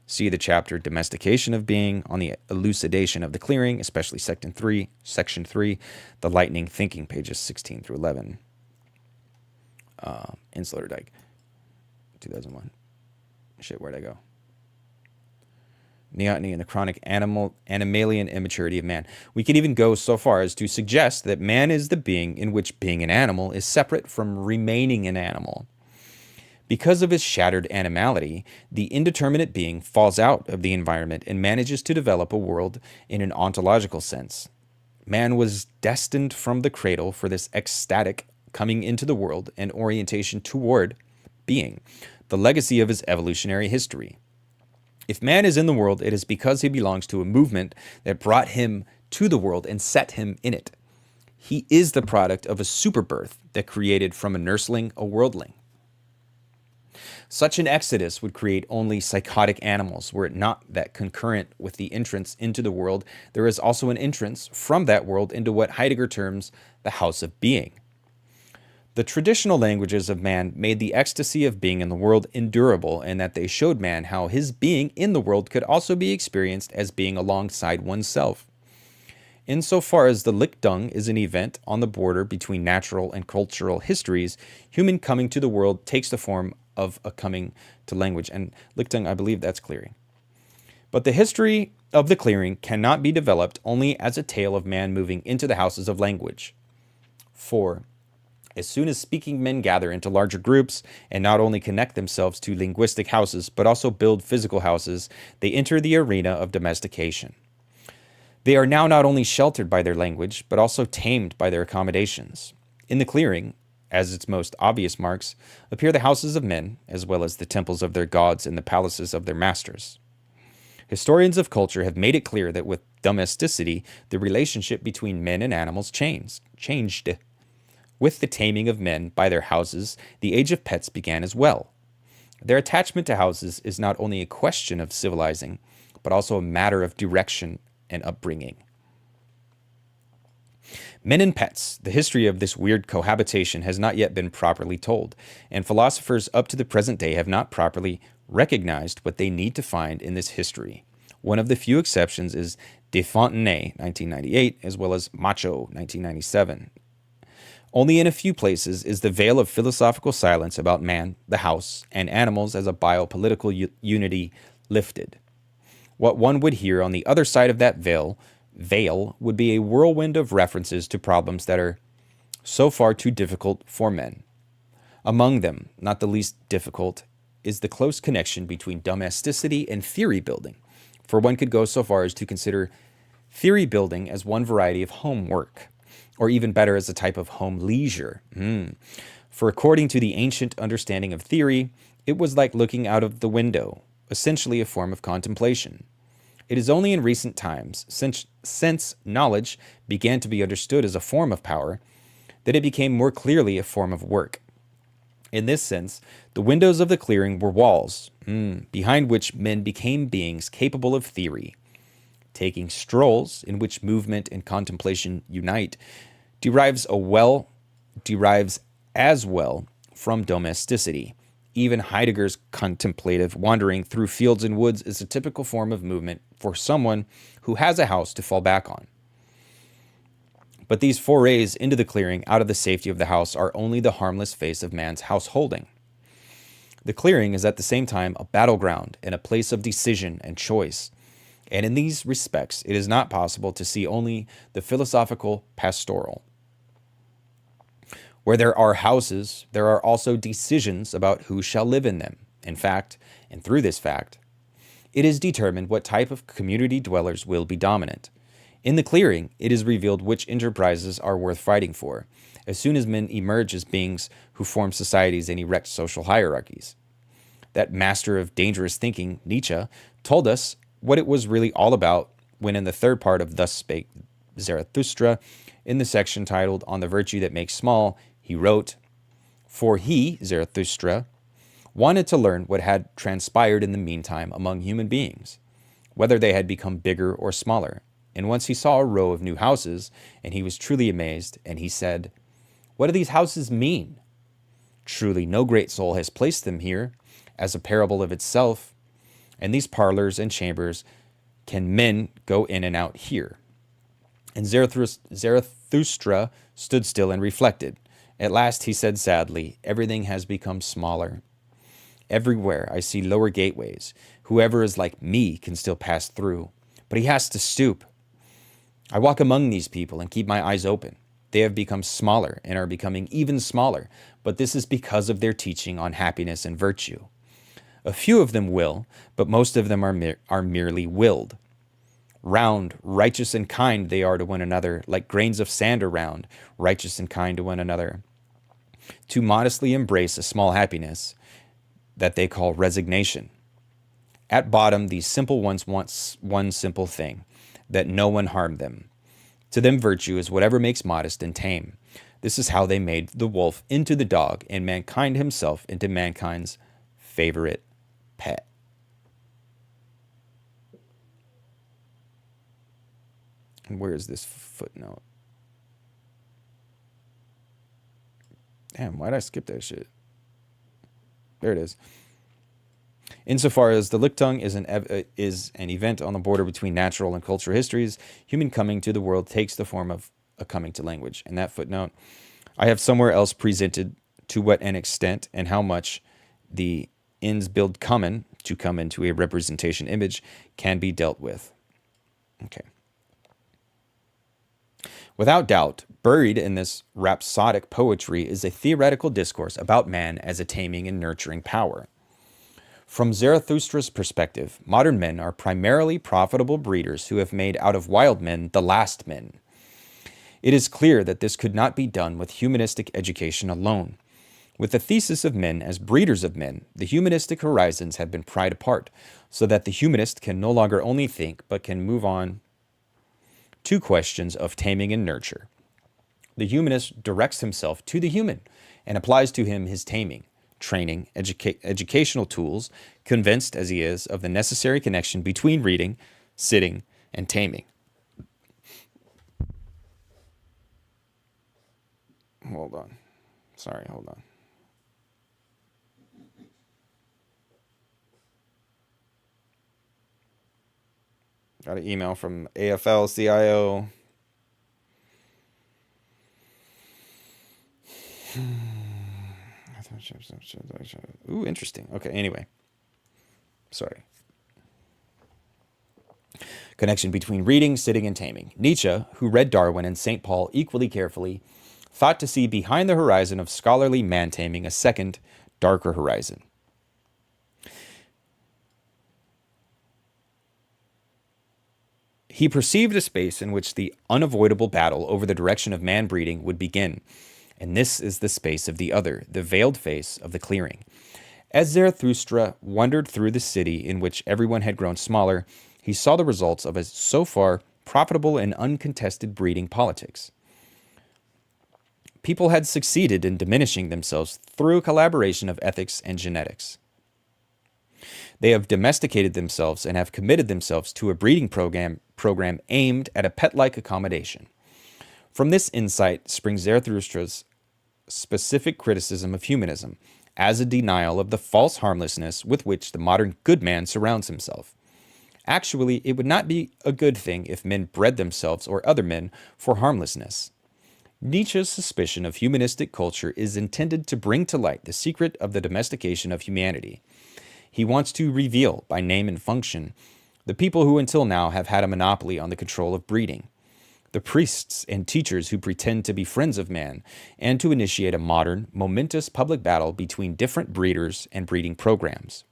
See the chapter Domestication of Being on the elucidation of the clearing, especially section 3, The Lightning Thinking, pages 16 through 11. In Sloterdijk, 2001. Shit, where'd I go? Neoteny and the chronic animalian immaturity of man. We could even go so far as to suggest that man is the being in which being an animal is separate from remaining an animal. Because of his shattered animality, the indeterminate being falls out of the environment and manages to develop a world in an ontological sense. Man was destined from the cradle for this ecstatic coming into the world and orientation toward being, the legacy of his evolutionary history. If man is in the world, it is because he belongs to a movement that brought him to the world and set him in it. He is the product of a superbirth that created from a nursling a worldling. Such an exodus would create only psychotic animals, were it not that concurrent with the entrance into the world, there is also an entrance from that world into what Heidegger terms the house of being. The traditional languages of man made the ecstasy of being in the world endurable, in that they showed man how his being in the world could also be experienced as being alongside oneself. Insofar as the Lichtung is an event on the border between natural and cultural histories, human coming to the world takes the form of a coming to language. And Lichtung, I believe that's clearing. But the history of the clearing cannot be developed only as a tale of man moving into the houses of language. For as soon as speaking men gather into larger groups and not only connect themselves to linguistic houses, but also build physical houses, they enter the arena of domestication. They are now not only sheltered by their language, but also tamed by their accommodations. In the clearing, as its most obvious marks, appear the houses of men, as well as the temples of their gods and the palaces of their masters. Historians of culture have made it clear that with domesticity, the relationship between men and animals changed. With the taming of men by their houses, the age of pets began as well. Their attachment to houses is not only a question of civilizing, but also a matter of direction and upbringing. Men and pets, the history of this weird cohabitation has not yet been properly told, and philosophers up to the present day have not properly recognized what they need to find in this history. One of the few exceptions is De Fontenay, 1998, as well as Macho, 1997. Only in a few places is the veil of philosophical silence about man, the house, and animals as a biopolitical unity lifted. What one would hear on the other side of that veil would be a whirlwind of references to problems that are so far too difficult for men. Among them, not the least difficult, is the close connection between domesticity and theory building, for one could go so far as to consider theory building as one variety of homework, or even better as a type of home leisure. For according to the ancient understanding of theory, it was like looking out of the window, essentially a form of contemplation. It is only in recent times, since knowledge began to be understood as a form of power, that it became more clearly a form of work. In this sense, the windows of the clearing were walls, behind which men became beings capable of theory. Taking strolls, in which movement and contemplation unite, derives as well from domesticity. Even Heidegger's contemplative wandering through fields and woods is a typical form of movement for someone who has a house to fall back on. But these forays into the clearing out of the safety of the house are only the harmless face of man's householding. The clearing is at the same time a battleground and a place of decision and choice. And in these respects, it is not possible to see only the philosophical pastoral. Where there are houses, there are also decisions about who shall live in them. In fact, and through this fact, it is determined what type of community dwellers will be dominant. In the clearing, it is revealed which enterprises are worth fighting for, as soon as men emerge as beings who form societies and erect social hierarchies. That master of dangerous thinking, Nietzsche, told us what it was really all about when in the third part of Thus Spake Zarathustra, in the section titled On the Virtue That Makes Small, he wrote, "For he, Zarathustra, wanted to learn what had transpired in the meantime among human beings, whether they had become bigger or smaller. And once he saw a row of new houses, and he was truly amazed, and he said, 'What do these houses mean? Truly no great soul has placed them here, as a parable of itself. And these parlors and chambers, can men go in and out here?' And Zarathustra stood still and reflected. At last he said sadly, 'Everything has become smaller. Everywhere I see lower gateways. Whoever is like me can still pass through, but he has to stoop. I walk among these people and keep my eyes open. They have become smaller and are becoming even smaller, but this is because of their teaching on happiness and virtue. A few of them will, but most of them are merely willed. Round, righteous, and kind they are to one another, like grains of sand are round, righteous and kind to one another. To modestly embrace a small happiness that they call resignation. At bottom, these simple ones want one simple thing, that no one harm them. To them, virtue is whatever makes modest and tame. This is how they made the wolf into the dog, and mankind himself into mankind's favorite pet." And where is this footnote? Damn, why'd I skip that shit? There it is. Insofar as the Lichtung is an event on the border between natural and cultural histories, human coming to the world takes the form of a coming to language. And that footnote, I have somewhere else presented to what an extent and how much the ins build common to come into a representation image can be dealt with. Okay. Without doubt, buried in this rhapsodic poetry is a theoretical discourse about man as a taming and nurturing power. From Zarathustra's perspective, modern men are primarily profitable breeders who have made out of wild men the last men. It is clear that this could not be done with humanistic education alone. With the thesis of men as breeders of men, the humanistic horizons have been pried apart, so that the humanist can no longer only think, but can move on to questions of taming and nurture. The humanist directs himself to the human and applies to him his taming, training, educational tools, convinced as he is of the necessary connection between reading, sitting, and taming. Hold on. Hold on. Got an email from AFL-CIO. Ooh, interesting. Okay, anyway. Sorry. Connection between reading, sitting, and taming. Nietzsche, who read Darwin and St. Paul equally carefully, thought to see behind the horizon of scholarly man-taming a second, darker horizon. He perceived a space in which the unavoidable battle over the direction of man-breeding would begin, and this is the space of the other, the veiled face of the clearing. As Zarathustra wandered through the city in which everyone had grown smaller, he saw the results of a so far profitable and uncontested breeding politics. People had succeeded in diminishing themselves through a collaboration of ethics and genetics. They have domesticated themselves and have committed themselves to a breeding program aimed at a pet-like accommodation. From this insight springs Zarathustra's specific criticism of humanism as a denial of the false harmlessness with which the modern good man surrounds himself. Actually, it would not be a good thing if men bred themselves or other men for harmlessness. Nietzsche's suspicion of humanistic culture is intended to bring to light the secret of the domestication of humanity. He wants to reveal, by name and function, the people who until now have had a monopoly on the control of breeding, the priests and teachers who pretend to be friends of man, and to initiate a modern, momentous public battle between different breeders and breeding programs.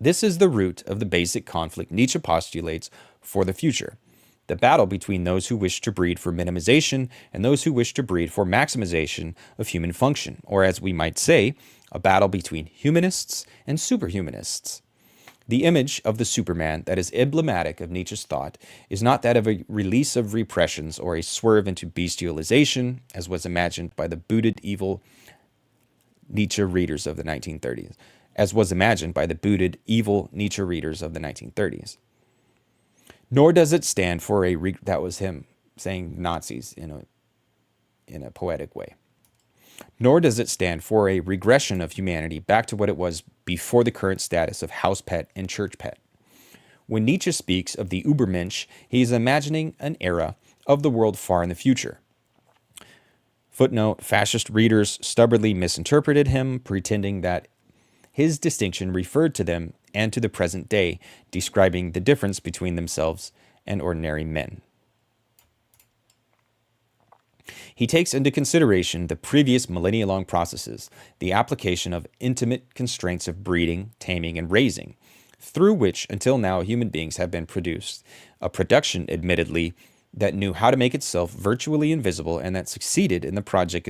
This is the root of the basic conflict Nietzsche postulates for the future, the battle between those who wish to breed for minimization and those who wish to breed for maximization of human function, or as we might say, a battle between humanists and superhumanists. The image of the Superman that is emblematic of Nietzsche's thought is not that of a release of repressions or a swerve into bestialization, as was imagined by the booted evil Nietzsche readers of the 1930s, Nor does it stand for a that was him saying Nazis in a poetic way. Nor does it stand for a regression of humanity back to what it was before the current status of house pet and church pet. When Nietzsche speaks of the Übermensch, he is imagining an era of the world far in the future. Footnote, fascist readers stubbornly misinterpreted him, pretending that his distinction referred to them and to the present day, describing the difference between themselves and ordinary men. He takes into consideration the previous millennia-long processes, the application of intimate constraints of breeding, taming, and raising, through which until now human beings have been produced, a production, admittedly, that knew how to make itself virtually invisible and that succeeded in the project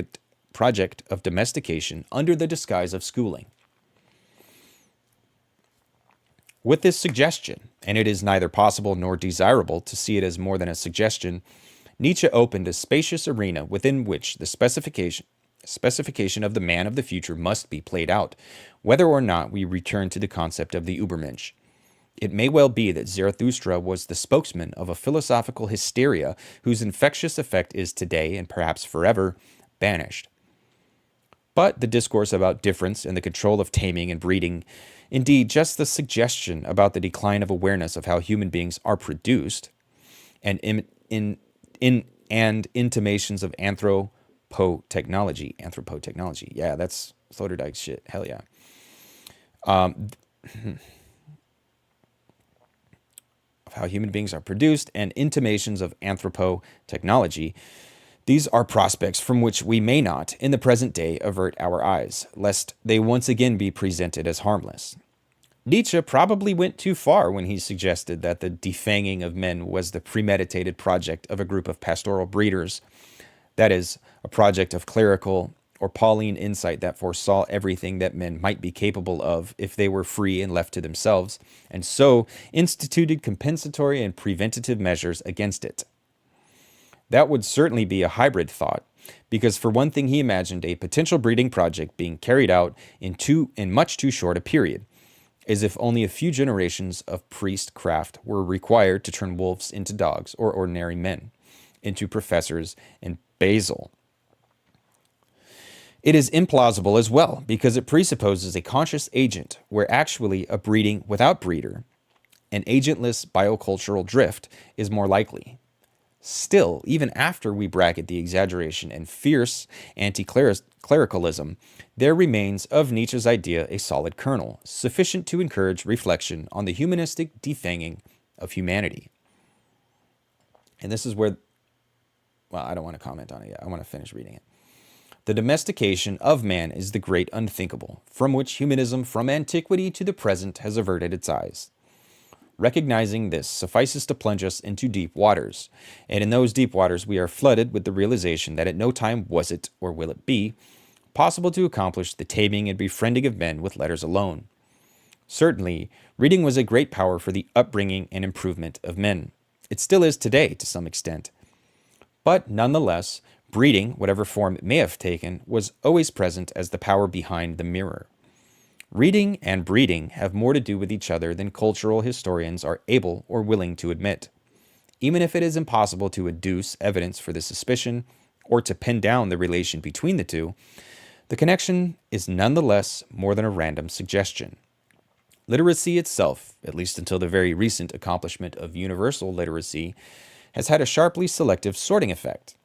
of domestication under the disguise of schooling. With this suggestion, and it is neither possible nor desirable to see it as more than a suggestion, Nietzsche opened a spacious arena within which the specification of the man of the future must be played out, whether or not we return to the concept of the Übermensch. It may well be that Zarathustra was the spokesman of a philosophical hysteria whose infectious effect is today, and perhaps forever, banished. But the discourse about difference and the control of taming and breeding, indeed just the suggestion about the decline of awareness of how human beings are produced, and intimations of anthropotechnology. Yeah, that's Sloterdijk shit. Hell yeah. Of how human beings are produced and intimations of anthropotechnology. These are prospects from which we may not, in the present day, avert our eyes, lest they once again be presented as harmless. Nietzsche probably went too far when he suggested that the defanging of men was the premeditated project of a group of pastoral breeders, that is, a project of clerical or Pauline insight that foresaw everything that men might be capable of if they were free and left to themselves, and so instituted compensatory and preventative measures against it. That would certainly be a hybrid thought, because for one thing he imagined a potential breeding project being carried out in much too short a period, as if only a few generations of priestcraft were required to turn wolves into dogs or ordinary men into professors and basil. It is implausible as well, because it presupposes a conscious agent where actually a breeding without breeder, an agentless biocultural drift, is more likely. Still, even after we bracket the exaggeration and fierce anti-clericalism, there remains of Nietzsche's idea a solid kernel, sufficient to encourage reflection on the humanistic defanging of humanity. And this is where, well, I don't want to comment on it yet. I want to finish reading it. The domestication of man is the great unthinkable, from which humanism from antiquity to the present has averted its eyes. Recognizing this suffices to plunge us into deep waters, and in those deep waters we are flooded with the realization that at no time was it, or will it be, possible to accomplish the taming and befriending of men with letters alone. Certainly, reading was a great power for the upbringing and improvement of men. It still is today, to some extent. But nonetheless, breeding, whatever form it may have taken, was always present as the power behind the mirror. Reading and breeding have more to do with each other than cultural historians are able or willing to admit. Even if it is impossible to adduce evidence for the suspicion or to pin down the relation between the two, the connection is nonetheless more than a random suggestion. Literacy itself, at least until the very recent accomplishment of universal literacy, has had a sharply selective sorting effect.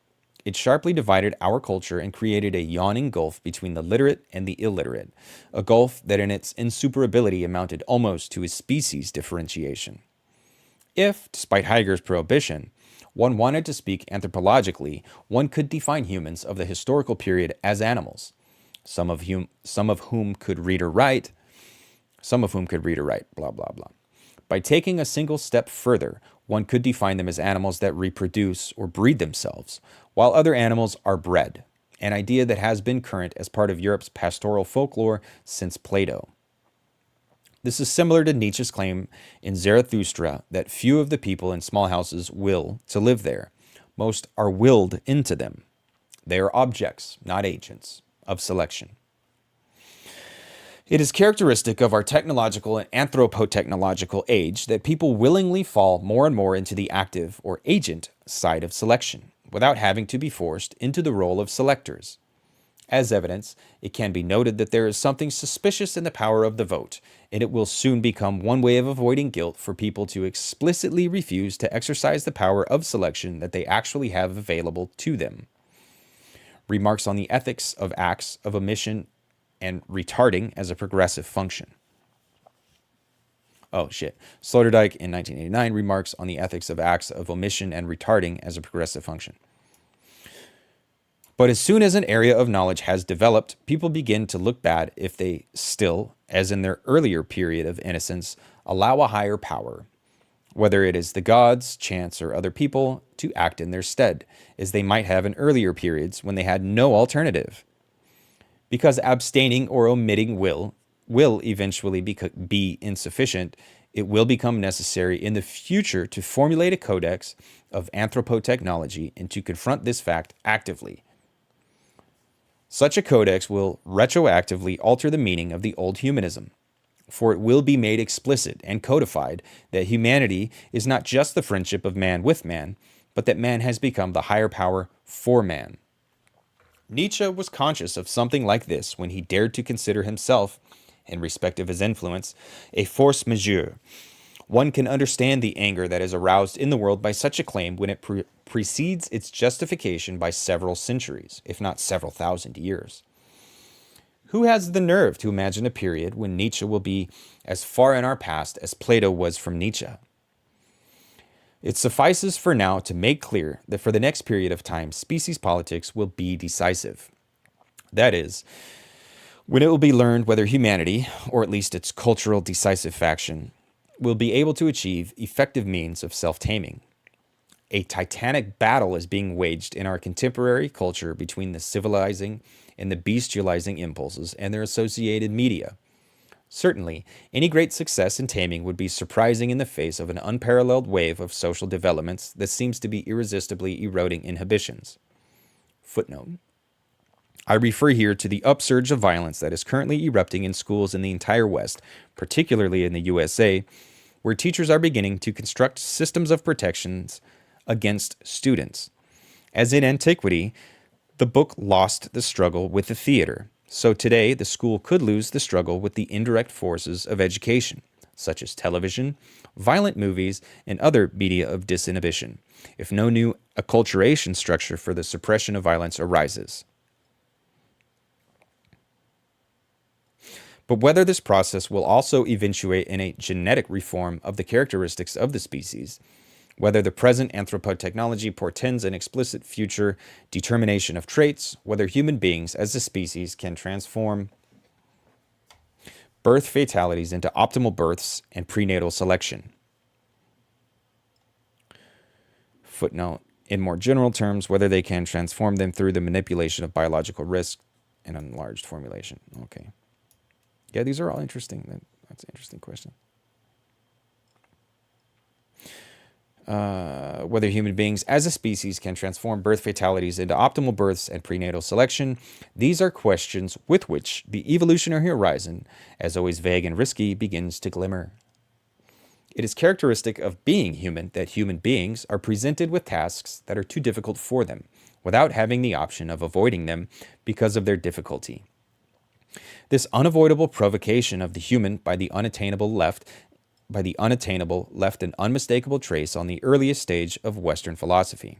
It sharply divided our culture and created a yawning gulf between the literate and the illiterate, a gulf that in its insuperability amounted almost to a species differentiation. If, despite Heidegger's prohibition, one wanted to speak anthropologically, one could define humans of the historical period as animals, some of whom could read or write, blah, blah, blah. By taking a single step further, one could define them as animals that reproduce or breed themselves, while other animals are bred, an idea that has been current as part of Europe's pastoral folklore since Plato. This is similar to Nietzsche's claim in Zarathustra that few of the people in small houses will to live there. Most are willed into them. They are objects, not agents, of selection. It is characteristic of our technological and anthropotechnological age that people willingly fall more and more into the active or agent side of selection, without having to be forced into the role of selectors. As evidence, it can be noted that there is something suspicious in the power of the vote, and it will soon become one way of avoiding guilt for people to explicitly refuse to exercise the power of selection that they actually have available to them. Remarks on the ethics of acts of omission and retarding as a progressive function. Sloterdijk in 1989 remarks on the ethics of acts of omission and retarding as a progressive function. But as soon as an area of knowledge has developed, people begin to look bad if they still, as in their earlier period of innocence, allow a higher power, whether it is the gods, chance, or other people, to act in their stead, as they might have in earlier periods when they had no alternative. Because abstaining or omitting will eventually be insufficient, it will become necessary in the future to formulate a codex of anthropotechnology and to confront this fact actively. Such a codex will retroactively alter the meaning of the old humanism, for it will be made explicit and codified that humanity is not just the friendship of man with man, but that man has become the higher power for man. Nietzsche was conscious of something like this when he dared to consider himself, in respect of his influence, a force majeure. One can understand the anger that is aroused in the world by such a claim when it precedes its justification by several centuries, if not several thousand years. Who has the nerve to imagine a period when Nietzsche will be as far in our past as Plato was from Nietzsche? It suffices for now to make clear that for the next period of time, species politics will be decisive. That is, when it will be learned whether humanity, or at least its cultural decisive faction, will be able to achieve effective means of self-taming. A titanic battle is being waged in our contemporary culture between the civilizing and the bestializing impulses and their associated media. Certainly, any great success in taming would be surprising in the face of an unparalleled wave of social developments that seems to be irresistibly eroding inhibitions. Footnote. I refer here to the upsurge of violence that is currently erupting in schools in the entire West, particularly in the USA, where teachers are beginning to construct systems of protections against students. As in antiquity, the book lost the struggle with the theater. So today, the school could lose the struggle with the indirect forces of education, such as television, violent movies, and other media of disinhibition, if no new acculturation structure for the suppression of violence arises. But whether this process will also eventuate in a genetic reform of the characteristics of the species, whether the present anthropotechnology portends an explicit future determination of traits, whether human beings as a species can transform birth fatalities into optimal births and prenatal selection. Footnote, in more general terms, whether they can transform them through the manipulation of biological risk and enlarged formulation. Okay. Yeah, these are all interesting. That's an interesting question. Whether human beings as a species can transform birth fatalities into optimal births and prenatal selection, these are questions with which the evolutionary horizon, as always vague and risky, begins to glimmer. It is characteristic of being human that human beings are presented with tasks that are too difficult for them, without having the option of avoiding them because of their difficulty. This unavoidable provocation of the human by the unattainable left an unmistakable trace on the earliest stage of Western philosophy.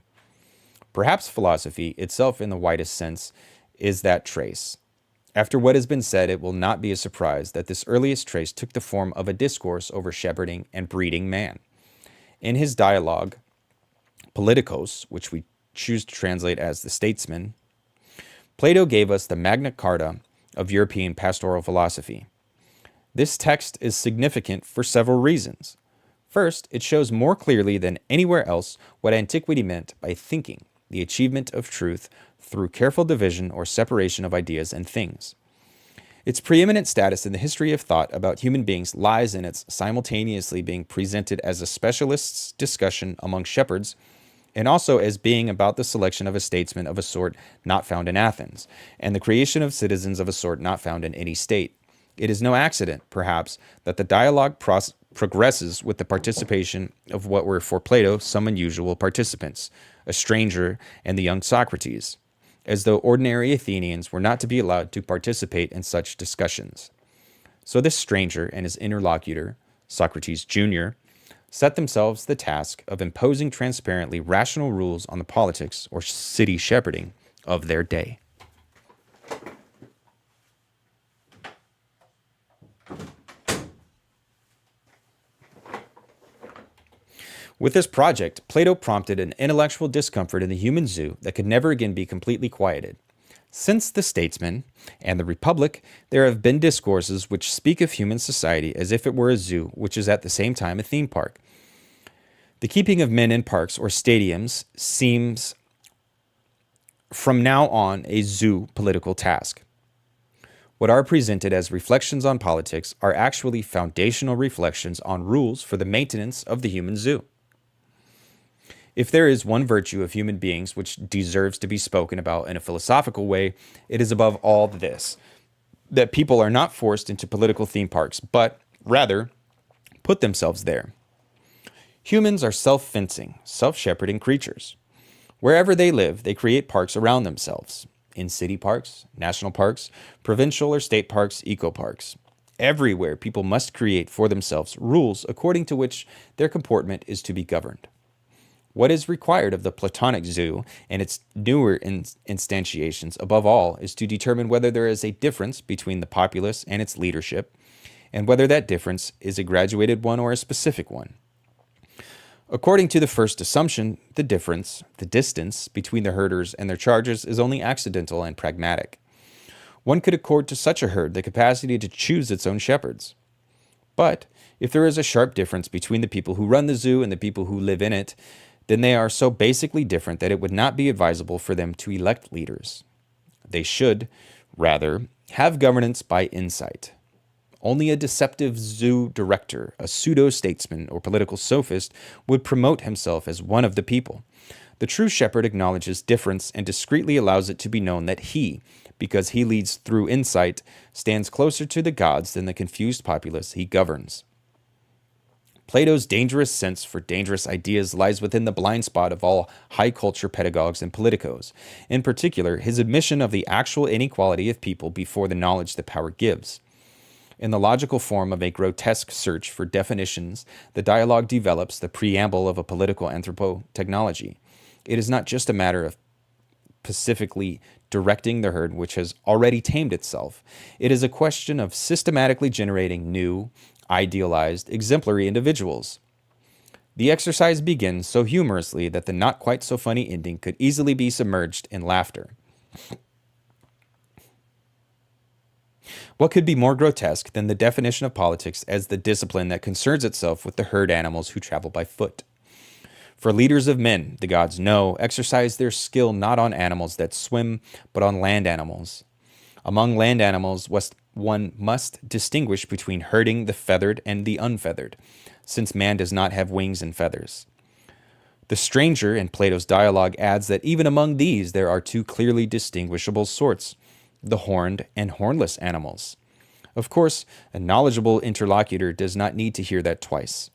Perhaps philosophy itself in the widest sense is that trace. After what has been said, it will not be a surprise that this earliest trace took the form of a discourse over shepherding and breeding man. In his dialogue, Politikos, which we choose to translate as the statesman, Plato gave us the Magna Carta of European pastoral philosophy. This text is significant for several reasons. First, it shows more clearly than anywhere else what antiquity meant by thinking, the achievement of truth through careful division or separation of ideas and things. Its preeminent status in the history of thought about human beings lies in its simultaneously being presented as a specialist's discussion among shepherds and also as being about the selection of a statesman of a sort not found in Athens, and the creation of citizens of a sort not found in any state. It is no accident, perhaps, that the dialogue progresses with the participation of what were for Plato some unusual participants, a stranger and the young Socrates, as though ordinary Athenians were not to be allowed to participate in such discussions. So this stranger and his interlocutor, Socrates Jr., set themselves the task of imposing transparently rational rules on the politics or city shepherding of their day. With this project, Plato prompted an intellectual discomfort in the human zoo that could never again be completely quieted. Since the Statesman and the Republic, there have been discourses which speak of human society as if it were a zoo, which is at the same time a theme park. The keeping of men in parks or stadiums seems from now on a zoo political task. What are presented as reflections on politics are actually foundational reflections on rules for the maintenance of the human zoo. If there is one virtue of human beings which deserves to be spoken about in a philosophical way, it is above all this, that people are not forced into political theme parks, but rather put themselves there. Humans are self-fencing, self-shepherding creatures. Wherever they live, they create parks around themselves. In city parks, national parks, provincial or state parks, eco-parks. Everywhere, people must create for themselves rules according to which their comportment is to be governed. What is required of the Platonic zoo and its newer instantiations, above all, is to determine whether there is a difference between the populace and its leadership, and whether that difference is a graduated one or a specific one. According to the first assumption, the distance between the herders and their charges is only accidental and pragmatic. One could accord to such a herd the capacity to choose its own shepherds. But if there is a sharp difference between the people who run the zoo and the people who live in it, then they are so basically different that it would not be advisable for them to elect leaders. They should, rather, have governance by insight. Only a deceptive zoo director, a pseudo-statesman or political sophist, would promote himself as one of the people. The true shepherd acknowledges difference and discreetly allows it to be known that he, because he leads through insight, stands closer to the gods than the confused populace he governs. Plato's dangerous sense for dangerous ideas lies within the blind spot of all high culture pedagogues and politicos, in particular his admission of the actual inequality of people before the knowledge that power gives. In the logical form of a grotesque search for definitions, the dialogue develops the preamble of a political anthropotechnology. It is not just a matter of pacifically directing the herd which has already tamed itself. It is a question of systematically generating new, idealized, exemplary individuals. The exercise begins so humorously that the not quite so funny ending could easily be submerged in laughter. What could be more grotesque than the definition of politics as the discipline that concerns itself with the herd animals who travel by foot? For leaders of men, the gods know, exercise their skill not on animals that swim, but on land animals. Among land animals, one must distinguish between herding the feathered and the unfeathered, since man does not have wings and feathers. The stranger in Plato's dialogue adds that even among these there are two clearly distinguishable sorts, the horned and hornless animals. Of course, a knowledgeable interlocutor does not need to hear that twice.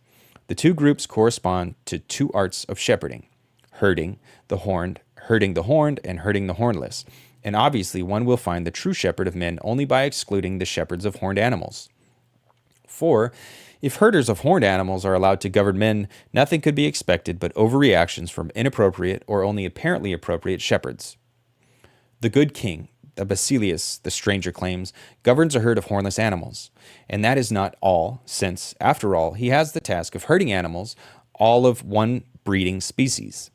The two groups correspond to two arts of shepherding, herding the horned, and herding the hornless, and obviously one will find the true shepherd of men only by excluding the shepherds of horned animals. For, if herders of horned animals are allowed to govern men, nothing could be expected but overreactions from inappropriate or only apparently appropriate shepherds. The good king, the Basilius, the stranger claims, governs a herd of hornless animals. And that is not all, since, after all, he has the task of herding animals, all of one breeding species.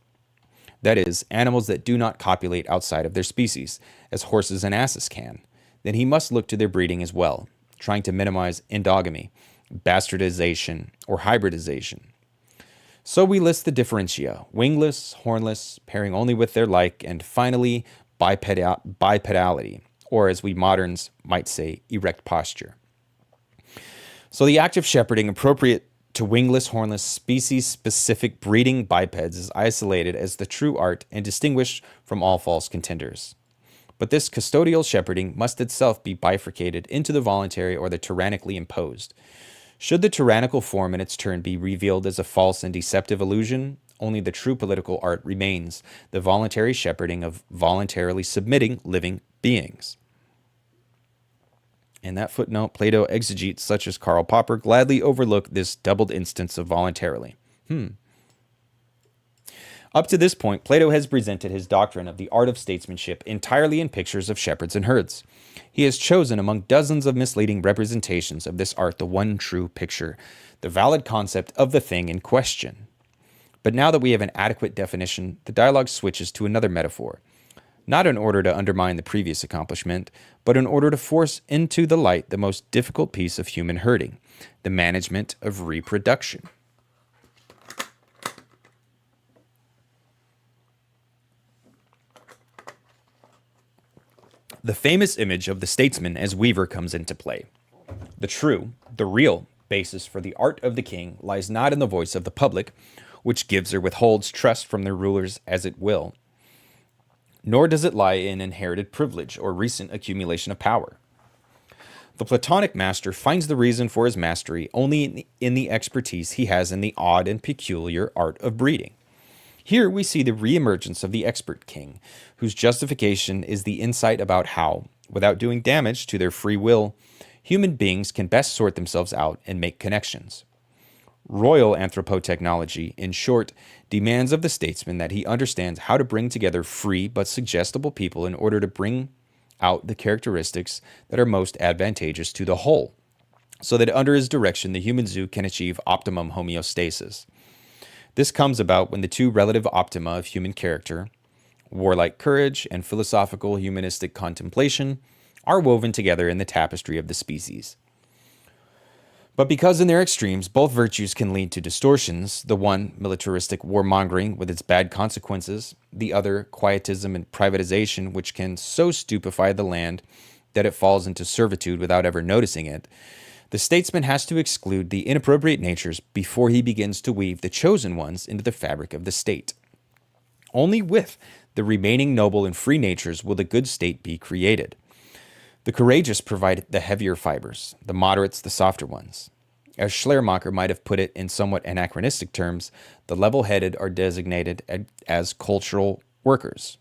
That is, animals that do not copulate outside of their species, as horses and asses can. Then he must look to their breeding as well, trying to minimize endogamy, bastardization, or hybridization. So we list the differentia: wingless, hornless, pairing only with their like, and finally, bipedality, or as we moderns might say, erect posture. So the act of shepherding appropriate to wingless, hornless, species-specific breeding bipeds is isolated as the true art and distinguished from all false contenders. But this custodial shepherding must itself be bifurcated into the voluntary or the tyrannically imposed. Should the tyrannical form in its turn be revealed as a false and deceptive illusion, only the true political art remains, the voluntary shepherding of voluntarily submitting living beings. In that footnote, Plato exegetes such as Karl Popper gladly overlook this doubled instance of voluntarily. Up to this point, Plato has presented his doctrine of the art of statesmanship entirely in pictures of shepherds and herds. He has chosen among dozens of misleading representations of this art the one true picture, the valid concept of the thing in question. But now that we have an adequate definition, the dialogue switches to another metaphor, not in order to undermine the previous accomplishment, but in order to force into the light the most difficult piece of human herding, the management of reproduction. The famous image of the statesman as weaver comes into play. The true, the real basis for the art of the king lies not in the voice of the public, which gives or withholds trust from their rulers as it will, nor does it lie in inherited privilege or recent accumulation of power. The Platonic master finds the reason for his mastery only in the expertise he has in the odd and peculiar art of breeding. Here we see the reemergence of the expert king, whose justification is the insight about how, without doing damage to their free will, human beings can best sort themselves out and make connections. Royal anthropotechnology, in short, demands of the statesman that he understands how to bring together free but suggestible people in order to bring out the characteristics that are most advantageous to the whole, so that under his direction the human zoo can achieve optimum homeostasis. This comes about when the two relative optima of human character, warlike courage and philosophical humanistic contemplation, are woven together in the tapestry of the species. But because in their extremes both virtues can lead to distortions, the one, militaristic warmongering with its bad consequences, the other, quietism and privatization, which can so stupefy the land that it falls into servitude without ever noticing it, the statesman has to exclude the inappropriate natures before he begins to weave the chosen ones into the fabric of the state. Only with the remaining noble and free natures will the good state be created. The courageous provide the heavier fibers, the moderates the softer ones. As Schleiermacher might have put it in somewhat anachronistic terms, the level-headed are designated as cultural workers.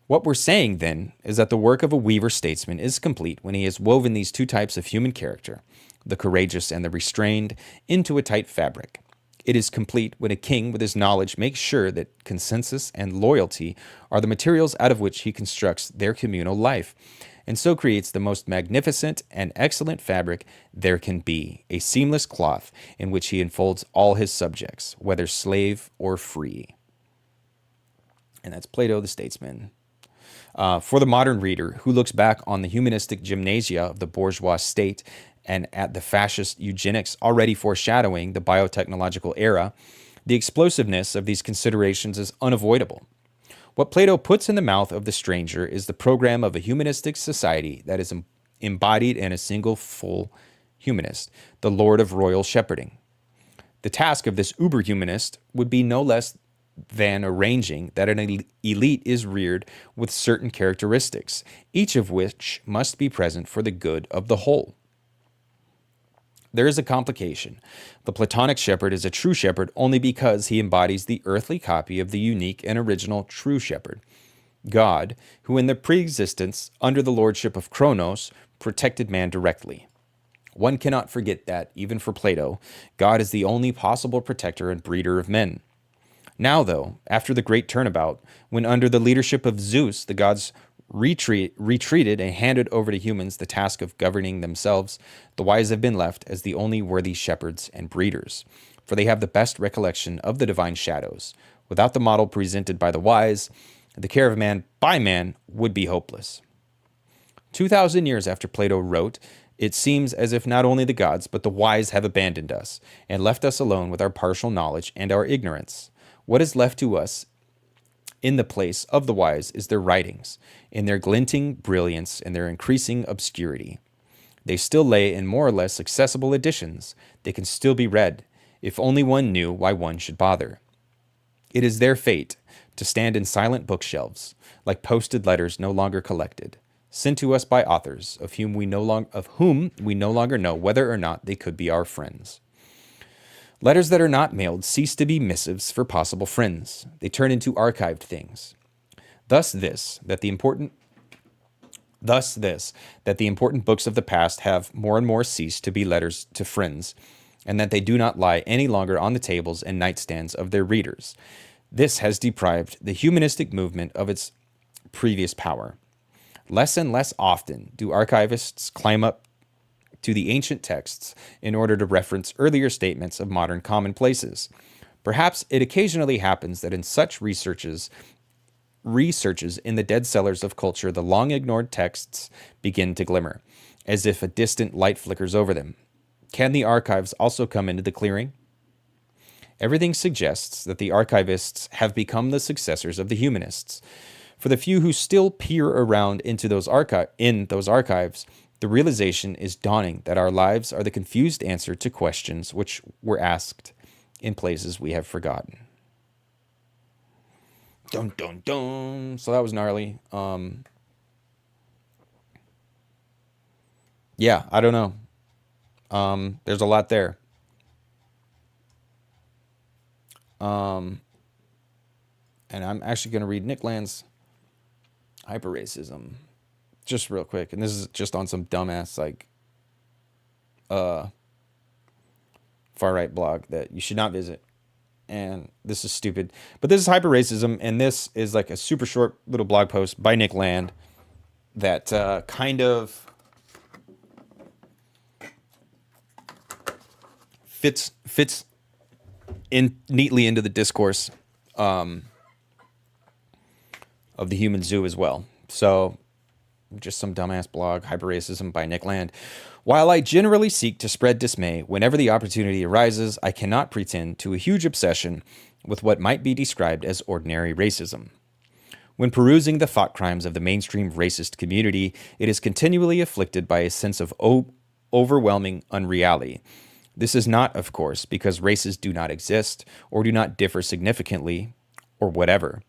What we're saying, then, is that the work of a weaver statesman is complete when he has woven these two types of human character, the courageous and the restrained, into a tight fabric. It is complete when a king with his knowledge makes sure that consensus and loyalty are the materials out of which he constructs their communal life, and so creates the most magnificent and excellent fabric there can be, a seamless cloth in which he enfolds all his subjects, whether slave or free. And that's Plato the Statesman. For the modern reader who looks back on the humanistic gymnasia of the bourgeois state and at the fascist eugenics already foreshadowing the biotechnological era, the explosiveness of these considerations is unavoidable. What Plato puts in the mouth of the stranger is the program of a humanistic society that is embodied in a single full humanist, the Lord of Royal Shepherding. The task of this uber-humanist would be no less than arranging that an elite is reared with certain characteristics, each of which must be present for the good of the whole. There is a complication. The Platonic shepherd is a true shepherd only because he embodies the earthly copy of the unique and original true shepherd, God, who in the pre-existence, under the lordship of Kronos, protected man directly. One cannot forget that, even for Plato, God is the only possible protector and breeder of men. Now, though, after the great turnabout, when under the leadership of Zeus, the gods retreated and handed over to humans the task of governing themselves, the wise have been left as the only worthy shepherds and breeders, for they have the best recollection of the divine shadows. Without the model presented by the wise, the care of man by man would be hopeless. 2,000 years after Plato wrote, it seems as if not only the gods, but the wise have abandoned us and left us alone with our partial knowledge and our ignorance. What is left to us in the place of the wise is their writings, in their glinting brilliance and their increasing obscurity. They still lay in more or less accessible editions. They can still be read, if only one knew why one should bother. It is their fate to stand in silent bookshelves, like posted letters no longer collected, sent to us by authors of whom we no longer know whether or not they could be our friends. Letters that are not mailed cease to be missives for possible friends. They turn into archived things. Thus this, that the important books of the past have more and more ceased to be letters to friends, and that they do not lie any longer on the tables and nightstands of their readers. This has deprived the humanistic movement of its previous power. Less and less often do archivists climb up to the ancient texts in order to reference earlier statements of modern commonplaces. Perhaps it occasionally happens that in such researches in the dead cellars of culture, the long-ignored texts begin to glimmer, as if a distant light flickers over them. Can the archives also come into the clearing? Everything suggests that the archivists have become the successors of the humanists. For the few who still peer around into those archives, the realization is dawning that our lives are the confused answer to questions which were asked in places we have forgotten. Dun, dun, dun. So that was gnarly. Yeah, I don't know. There's a lot there. And I'm actually going to read Nick Land's Hyper-Racism just real quick. And this is just on some dumbass, far-right blog that you should not visit. And this is stupid. But this is Hyper-Racism, and this is like a super short little blog post by Nick Land that kind of fits in neatly into the discourse of the human zoo as well. So just some dumbass blog, Hyper-Racism by Nick Land. While I generally seek to spread dismay whenever the opportunity arises, I cannot pretend to a huge obsession with what might be described as ordinary racism. When perusing the thought crimes of the mainstream racist community, it is continually afflicted by a sense of overwhelming unreality. This is not, of course, because races do not exist or do not differ significantly or whatever.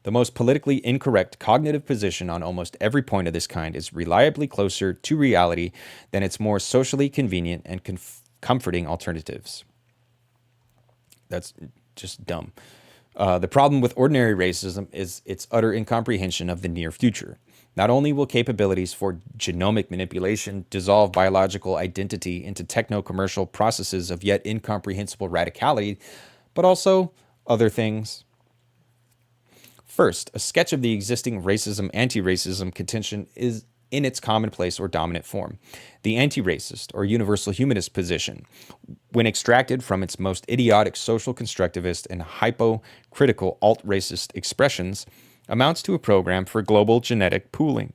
The most politically incorrect cognitive position on almost every point of this kind is reliably closer to reality than its more socially convenient and comforting alternatives. That's just dumb. The problem with ordinary racism is its utter incomprehension of the near future. Not only will capabilities for genomic manipulation dissolve biological identity into techno-commercial processes of yet incomprehensible radicality, but also other things. First, a sketch of the existing racism-anti-racism contention is in its commonplace or dominant form. The anti-racist or universal humanist position, when extracted from its most idiotic social constructivist and hypocritical alt-racist expressions, amounts to a program for global genetic pooling.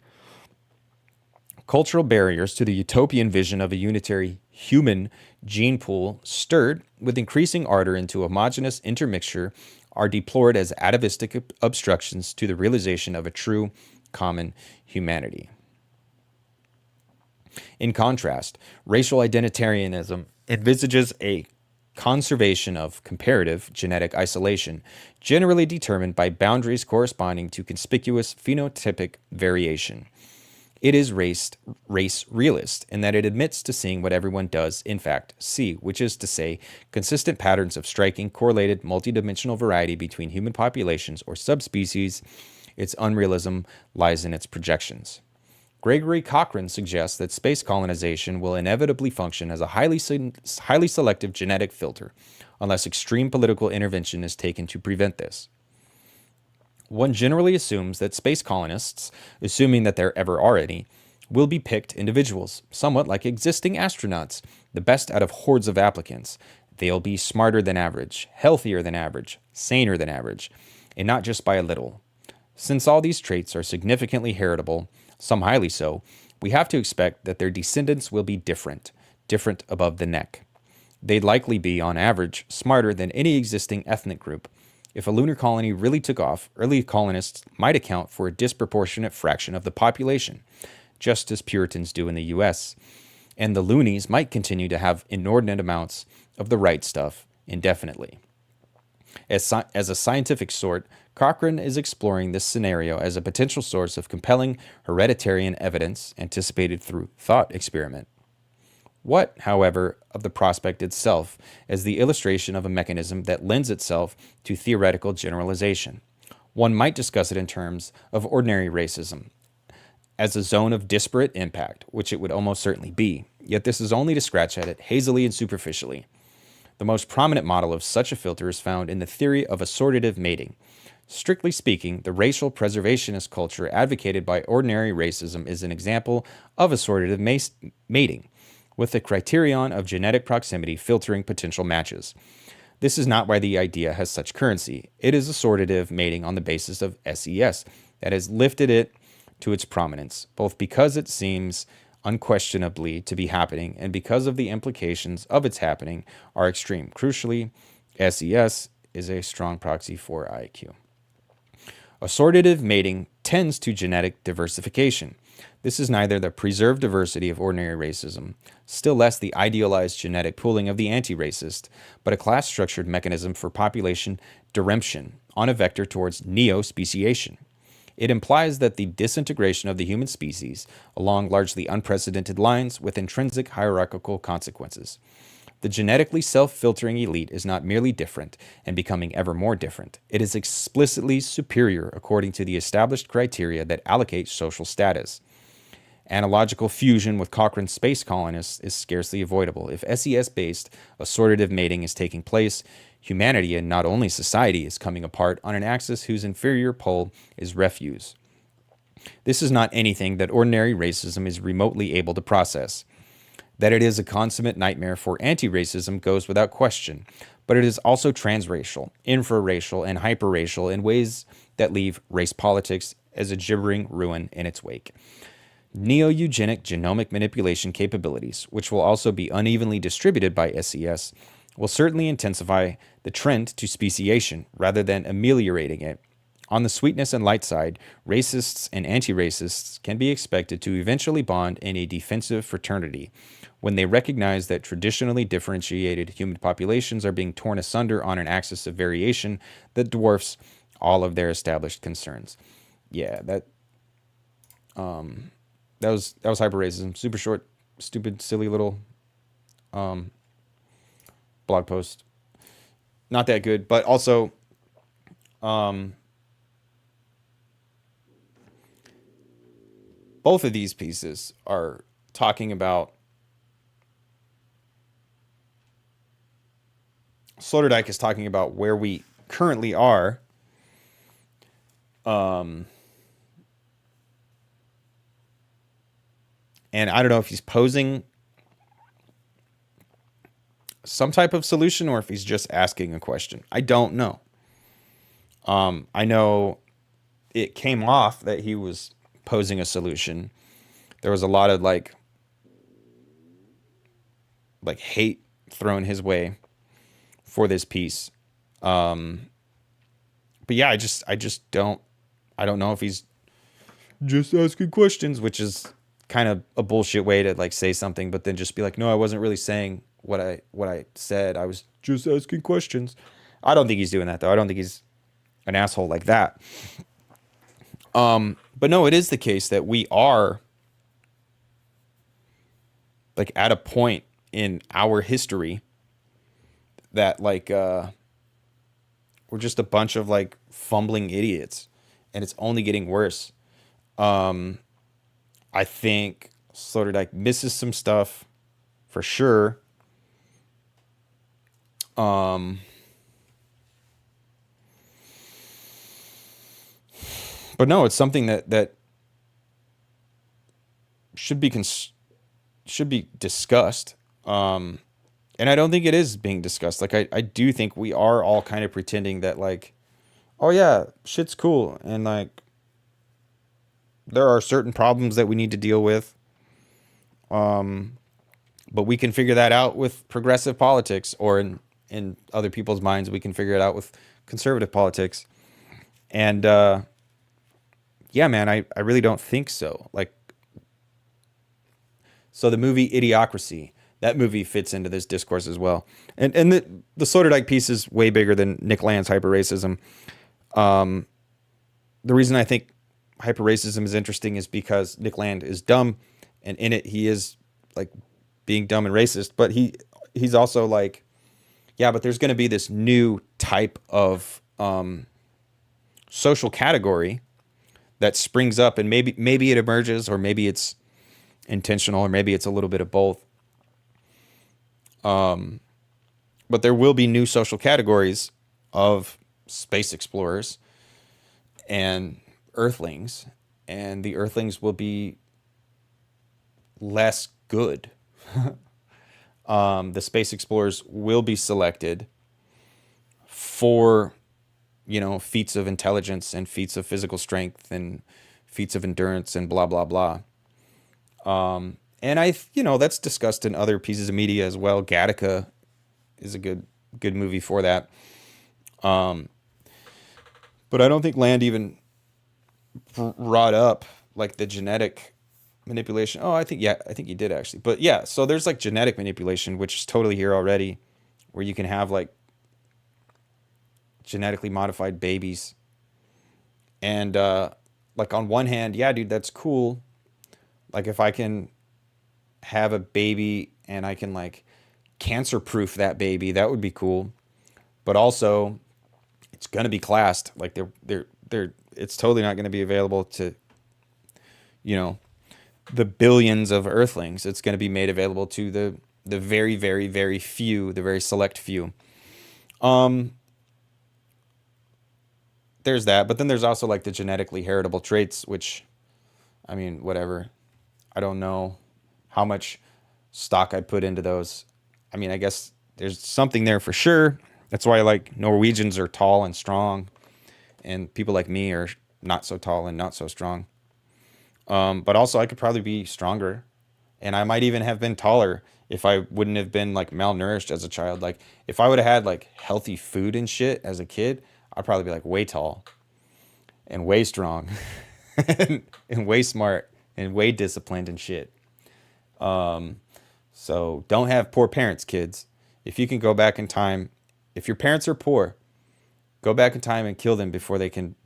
Cultural barriers to the utopian vision of a unitary human gene pool, stirred with increasing ardor into homogeneous intermixture, are deplored as atavistic obstructions to the realization of a true common humanity. In contrast, racial identitarianism envisages a conservation of comparative genetic isolation, generally determined by boundaries corresponding to conspicuous phenotypic variation. It is race realist in that it admits to seeing what everyone does, in fact, see, which is to say, consistent patterns of striking, correlated, multidimensional variety between human populations or subspecies. Its unrealism lies in its projections. Gregory Cochrane suggests that space colonization will inevitably function as a highly selective genetic filter, unless extreme political intervention is taken to prevent this. One generally assumes that space colonists, assuming that there ever are any, will be picked individuals, somewhat like existing astronauts, the best out of hordes of applicants. They'll be smarter than average, healthier than average, saner than average, and not just by a little. Since all these traits are significantly heritable, some highly so, we have to expect that their descendants will be different above the neck. They'd likely be, on average, smarter than any existing ethnic group. If a lunar colony really took off, early colonists might account for a disproportionate fraction of the population, just as Puritans do in the U.S., and the loonies might continue to have inordinate amounts of the right stuff indefinitely. As a scientific sort, Cochrane is exploring this scenario as a potential source of compelling hereditarian evidence anticipated through thought experiment. What, however, of the prospect itself as the illustration of a mechanism that lends itself to theoretical generalization? One might discuss it in terms of ordinary racism, as a zone of disparate impact, which it would almost certainly be, yet this is only to scratch at it hazily and superficially. The most prominent model of such a filter is found in the theory of assortative mating. Strictly speaking, the racial preservationist culture advocated by ordinary racism is an example of assortative mating, with the criterion of genetic proximity filtering potential matches. This is not why the idea has such currency. It is assortative mating on the basis of SES that has lifted it to its prominence, both because it seems unquestionably to be happening and because of the implications of its happening are extreme. Crucially, SES is a strong proxy for IQ. Assortative mating tends to genetic diversification. This is neither the preserved diversity of ordinary racism, still less the idealized genetic pooling of the anti-racist, but a class-structured mechanism for population diremption on a vector towards neo-speciation. It implies that the disintegration of the human species along largely unprecedented lines with intrinsic hierarchical consequences. The genetically self-filtering elite is not merely different and becoming ever more different. It is explicitly superior according to the established criteria that allocate social status. Analogical fusion with Cochrane's space colonists is scarcely avoidable. If SES-based assortative mating is taking place, humanity and not only society is coming apart on an axis whose inferior pole is refuse. This is not anything that ordinary racism is remotely able to process. That it is a consummate nightmare for anti-racism goes without question, but it is also transracial, infraracial, and hyperracial in ways that leave race politics as a gibbering ruin in its wake. Neo-eugenic genomic manipulation capabilities, which will also be unevenly distributed by SES, will certainly intensify the trend to speciation rather than ameliorating it. On the sweetness and light side, racists and anti-racists can be expected to eventually bond in a defensive fraternity when they recognize that traditionally differentiated human populations are being torn asunder on an axis of variation that dwarfs all of their established concerns. Yeah, that was hyper-racism. Super short, stupid, silly little blog post. Not that good, but also both of these pieces are talking about Sloterdijk is talking about where we currently are. And I don't know if he's posing some type of solution or if he's just asking a question. I don't know. I know it came off that he was posing a solution. There was a lot of like hate thrown his way for this piece. But yeah, I don't know if he's just asking questions, which is kind of a bullshit way to like say something, but then just be like, no, I wasn't really saying what I said. I was just asking questions. I don't think he's doing that though. I don't think he's an asshole like that. But no, it is the case that we are like at a point in our history that like we're just a bunch of like fumbling idiots and it's only getting worse. I think Sloterdijk misses some stuff for sure. But no, it's something that should be should be discussed. And I don't think it is being discussed. Like I do think we are all kind of pretending that like, oh yeah, shit's cool, and like there are certain problems that we need to deal with. But we can figure that out with progressive politics, or in other people's minds, we can figure it out with conservative politics. And yeah, man, I really don't think so. Like, so the movie Idiocracy, that movie fits into this discourse as well. And the Sloterdijk piece is way bigger than Nick Land's hyper-racism. The reason I think hyper-racism is interesting is because Nick Land is dumb, and in it he is like being dumb and racist, but he's also like, yeah, but there's going to be this new type of social category that springs up, and maybe it emerges, or maybe it's intentional, or maybe it's a little bit of both. But there will be new social categories of space explorers and Earthlings, and the Earthlings will be less good. The space explorers will be selected for, feats of intelligence and feats of physical strength and feats of endurance and blah, blah, blah. And that's discussed in other pieces of media as well. Gattaca is a good movie for that. But I don't think Land even brought up like the genetic manipulation. Oh, I think he did actually. But yeah, so there's like genetic manipulation, which is totally here already, where you can have like genetically modified babies. And like on one hand, yeah, dude, that's cool. Like if I can have a baby and I can like cancer proof that baby, that would be cool. But also it's going to be classed. Like it's totally not going to be available to, the billions of Earthlings. It's going to be made available to the very, very, very few, the very select few. There's that, but then there's also like the genetically heritable traits, which, I mean, whatever. I don't know how much stock I'd put into those. I mean, I guess there's something there for sure. That's why like Norwegians are tall and strong, and people like me are not so tall and not so strong. But also I could probably be stronger, and I might even have been taller if I wouldn't have been like malnourished as a child. Like if I would have had like healthy food and shit as a kid, I'd probably be like way tall and way strong and way smart and way disciplined and shit. So don't have poor parents, kids. If you can go back in time, if your parents are poor, go back in time and kill them before they can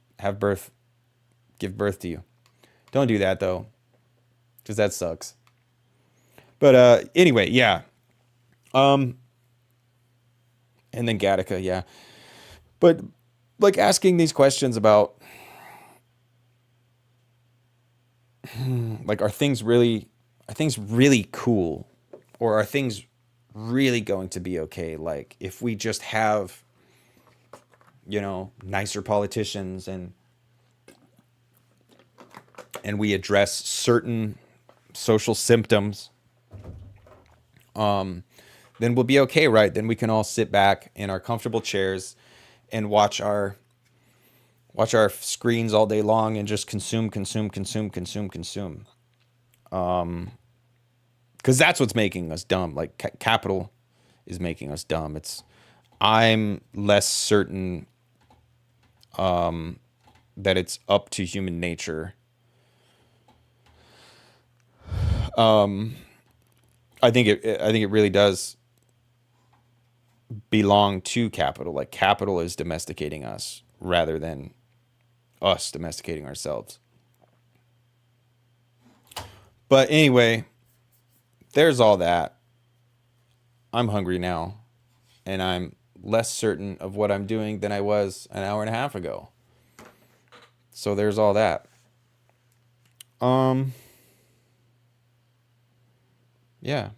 give birth to you. Don't do that though, because that sucks. But anyway, yeah. And then Gattaca, yeah. But like asking these questions about like are things really cool, or are things really going to be okay? Like if we just have nicer politicians and we address certain social symptoms, then we'll be okay, right? Then we can all sit back in our comfortable chairs and watch our screens all day long and just consume. Because that's what's making us dumb. Like capital is making us dumb. I'm less certain that it's up to human nature. I think it really does belong to capital. Like capital is domesticating us rather than us domesticating ourselves. But anyway, there's all that. I'm hungry now, and I'm less certain of what I'm doing than I was an hour and a half ago. So there's all that. Yeah.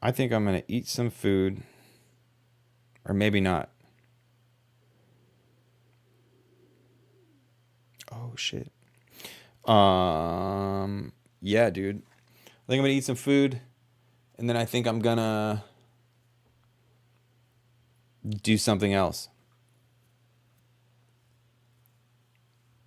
I think I'm going to eat some food, or maybe not. Oh, shit. Yeah, dude. I think I'm going to eat some food, and then I think I'm going to do something else.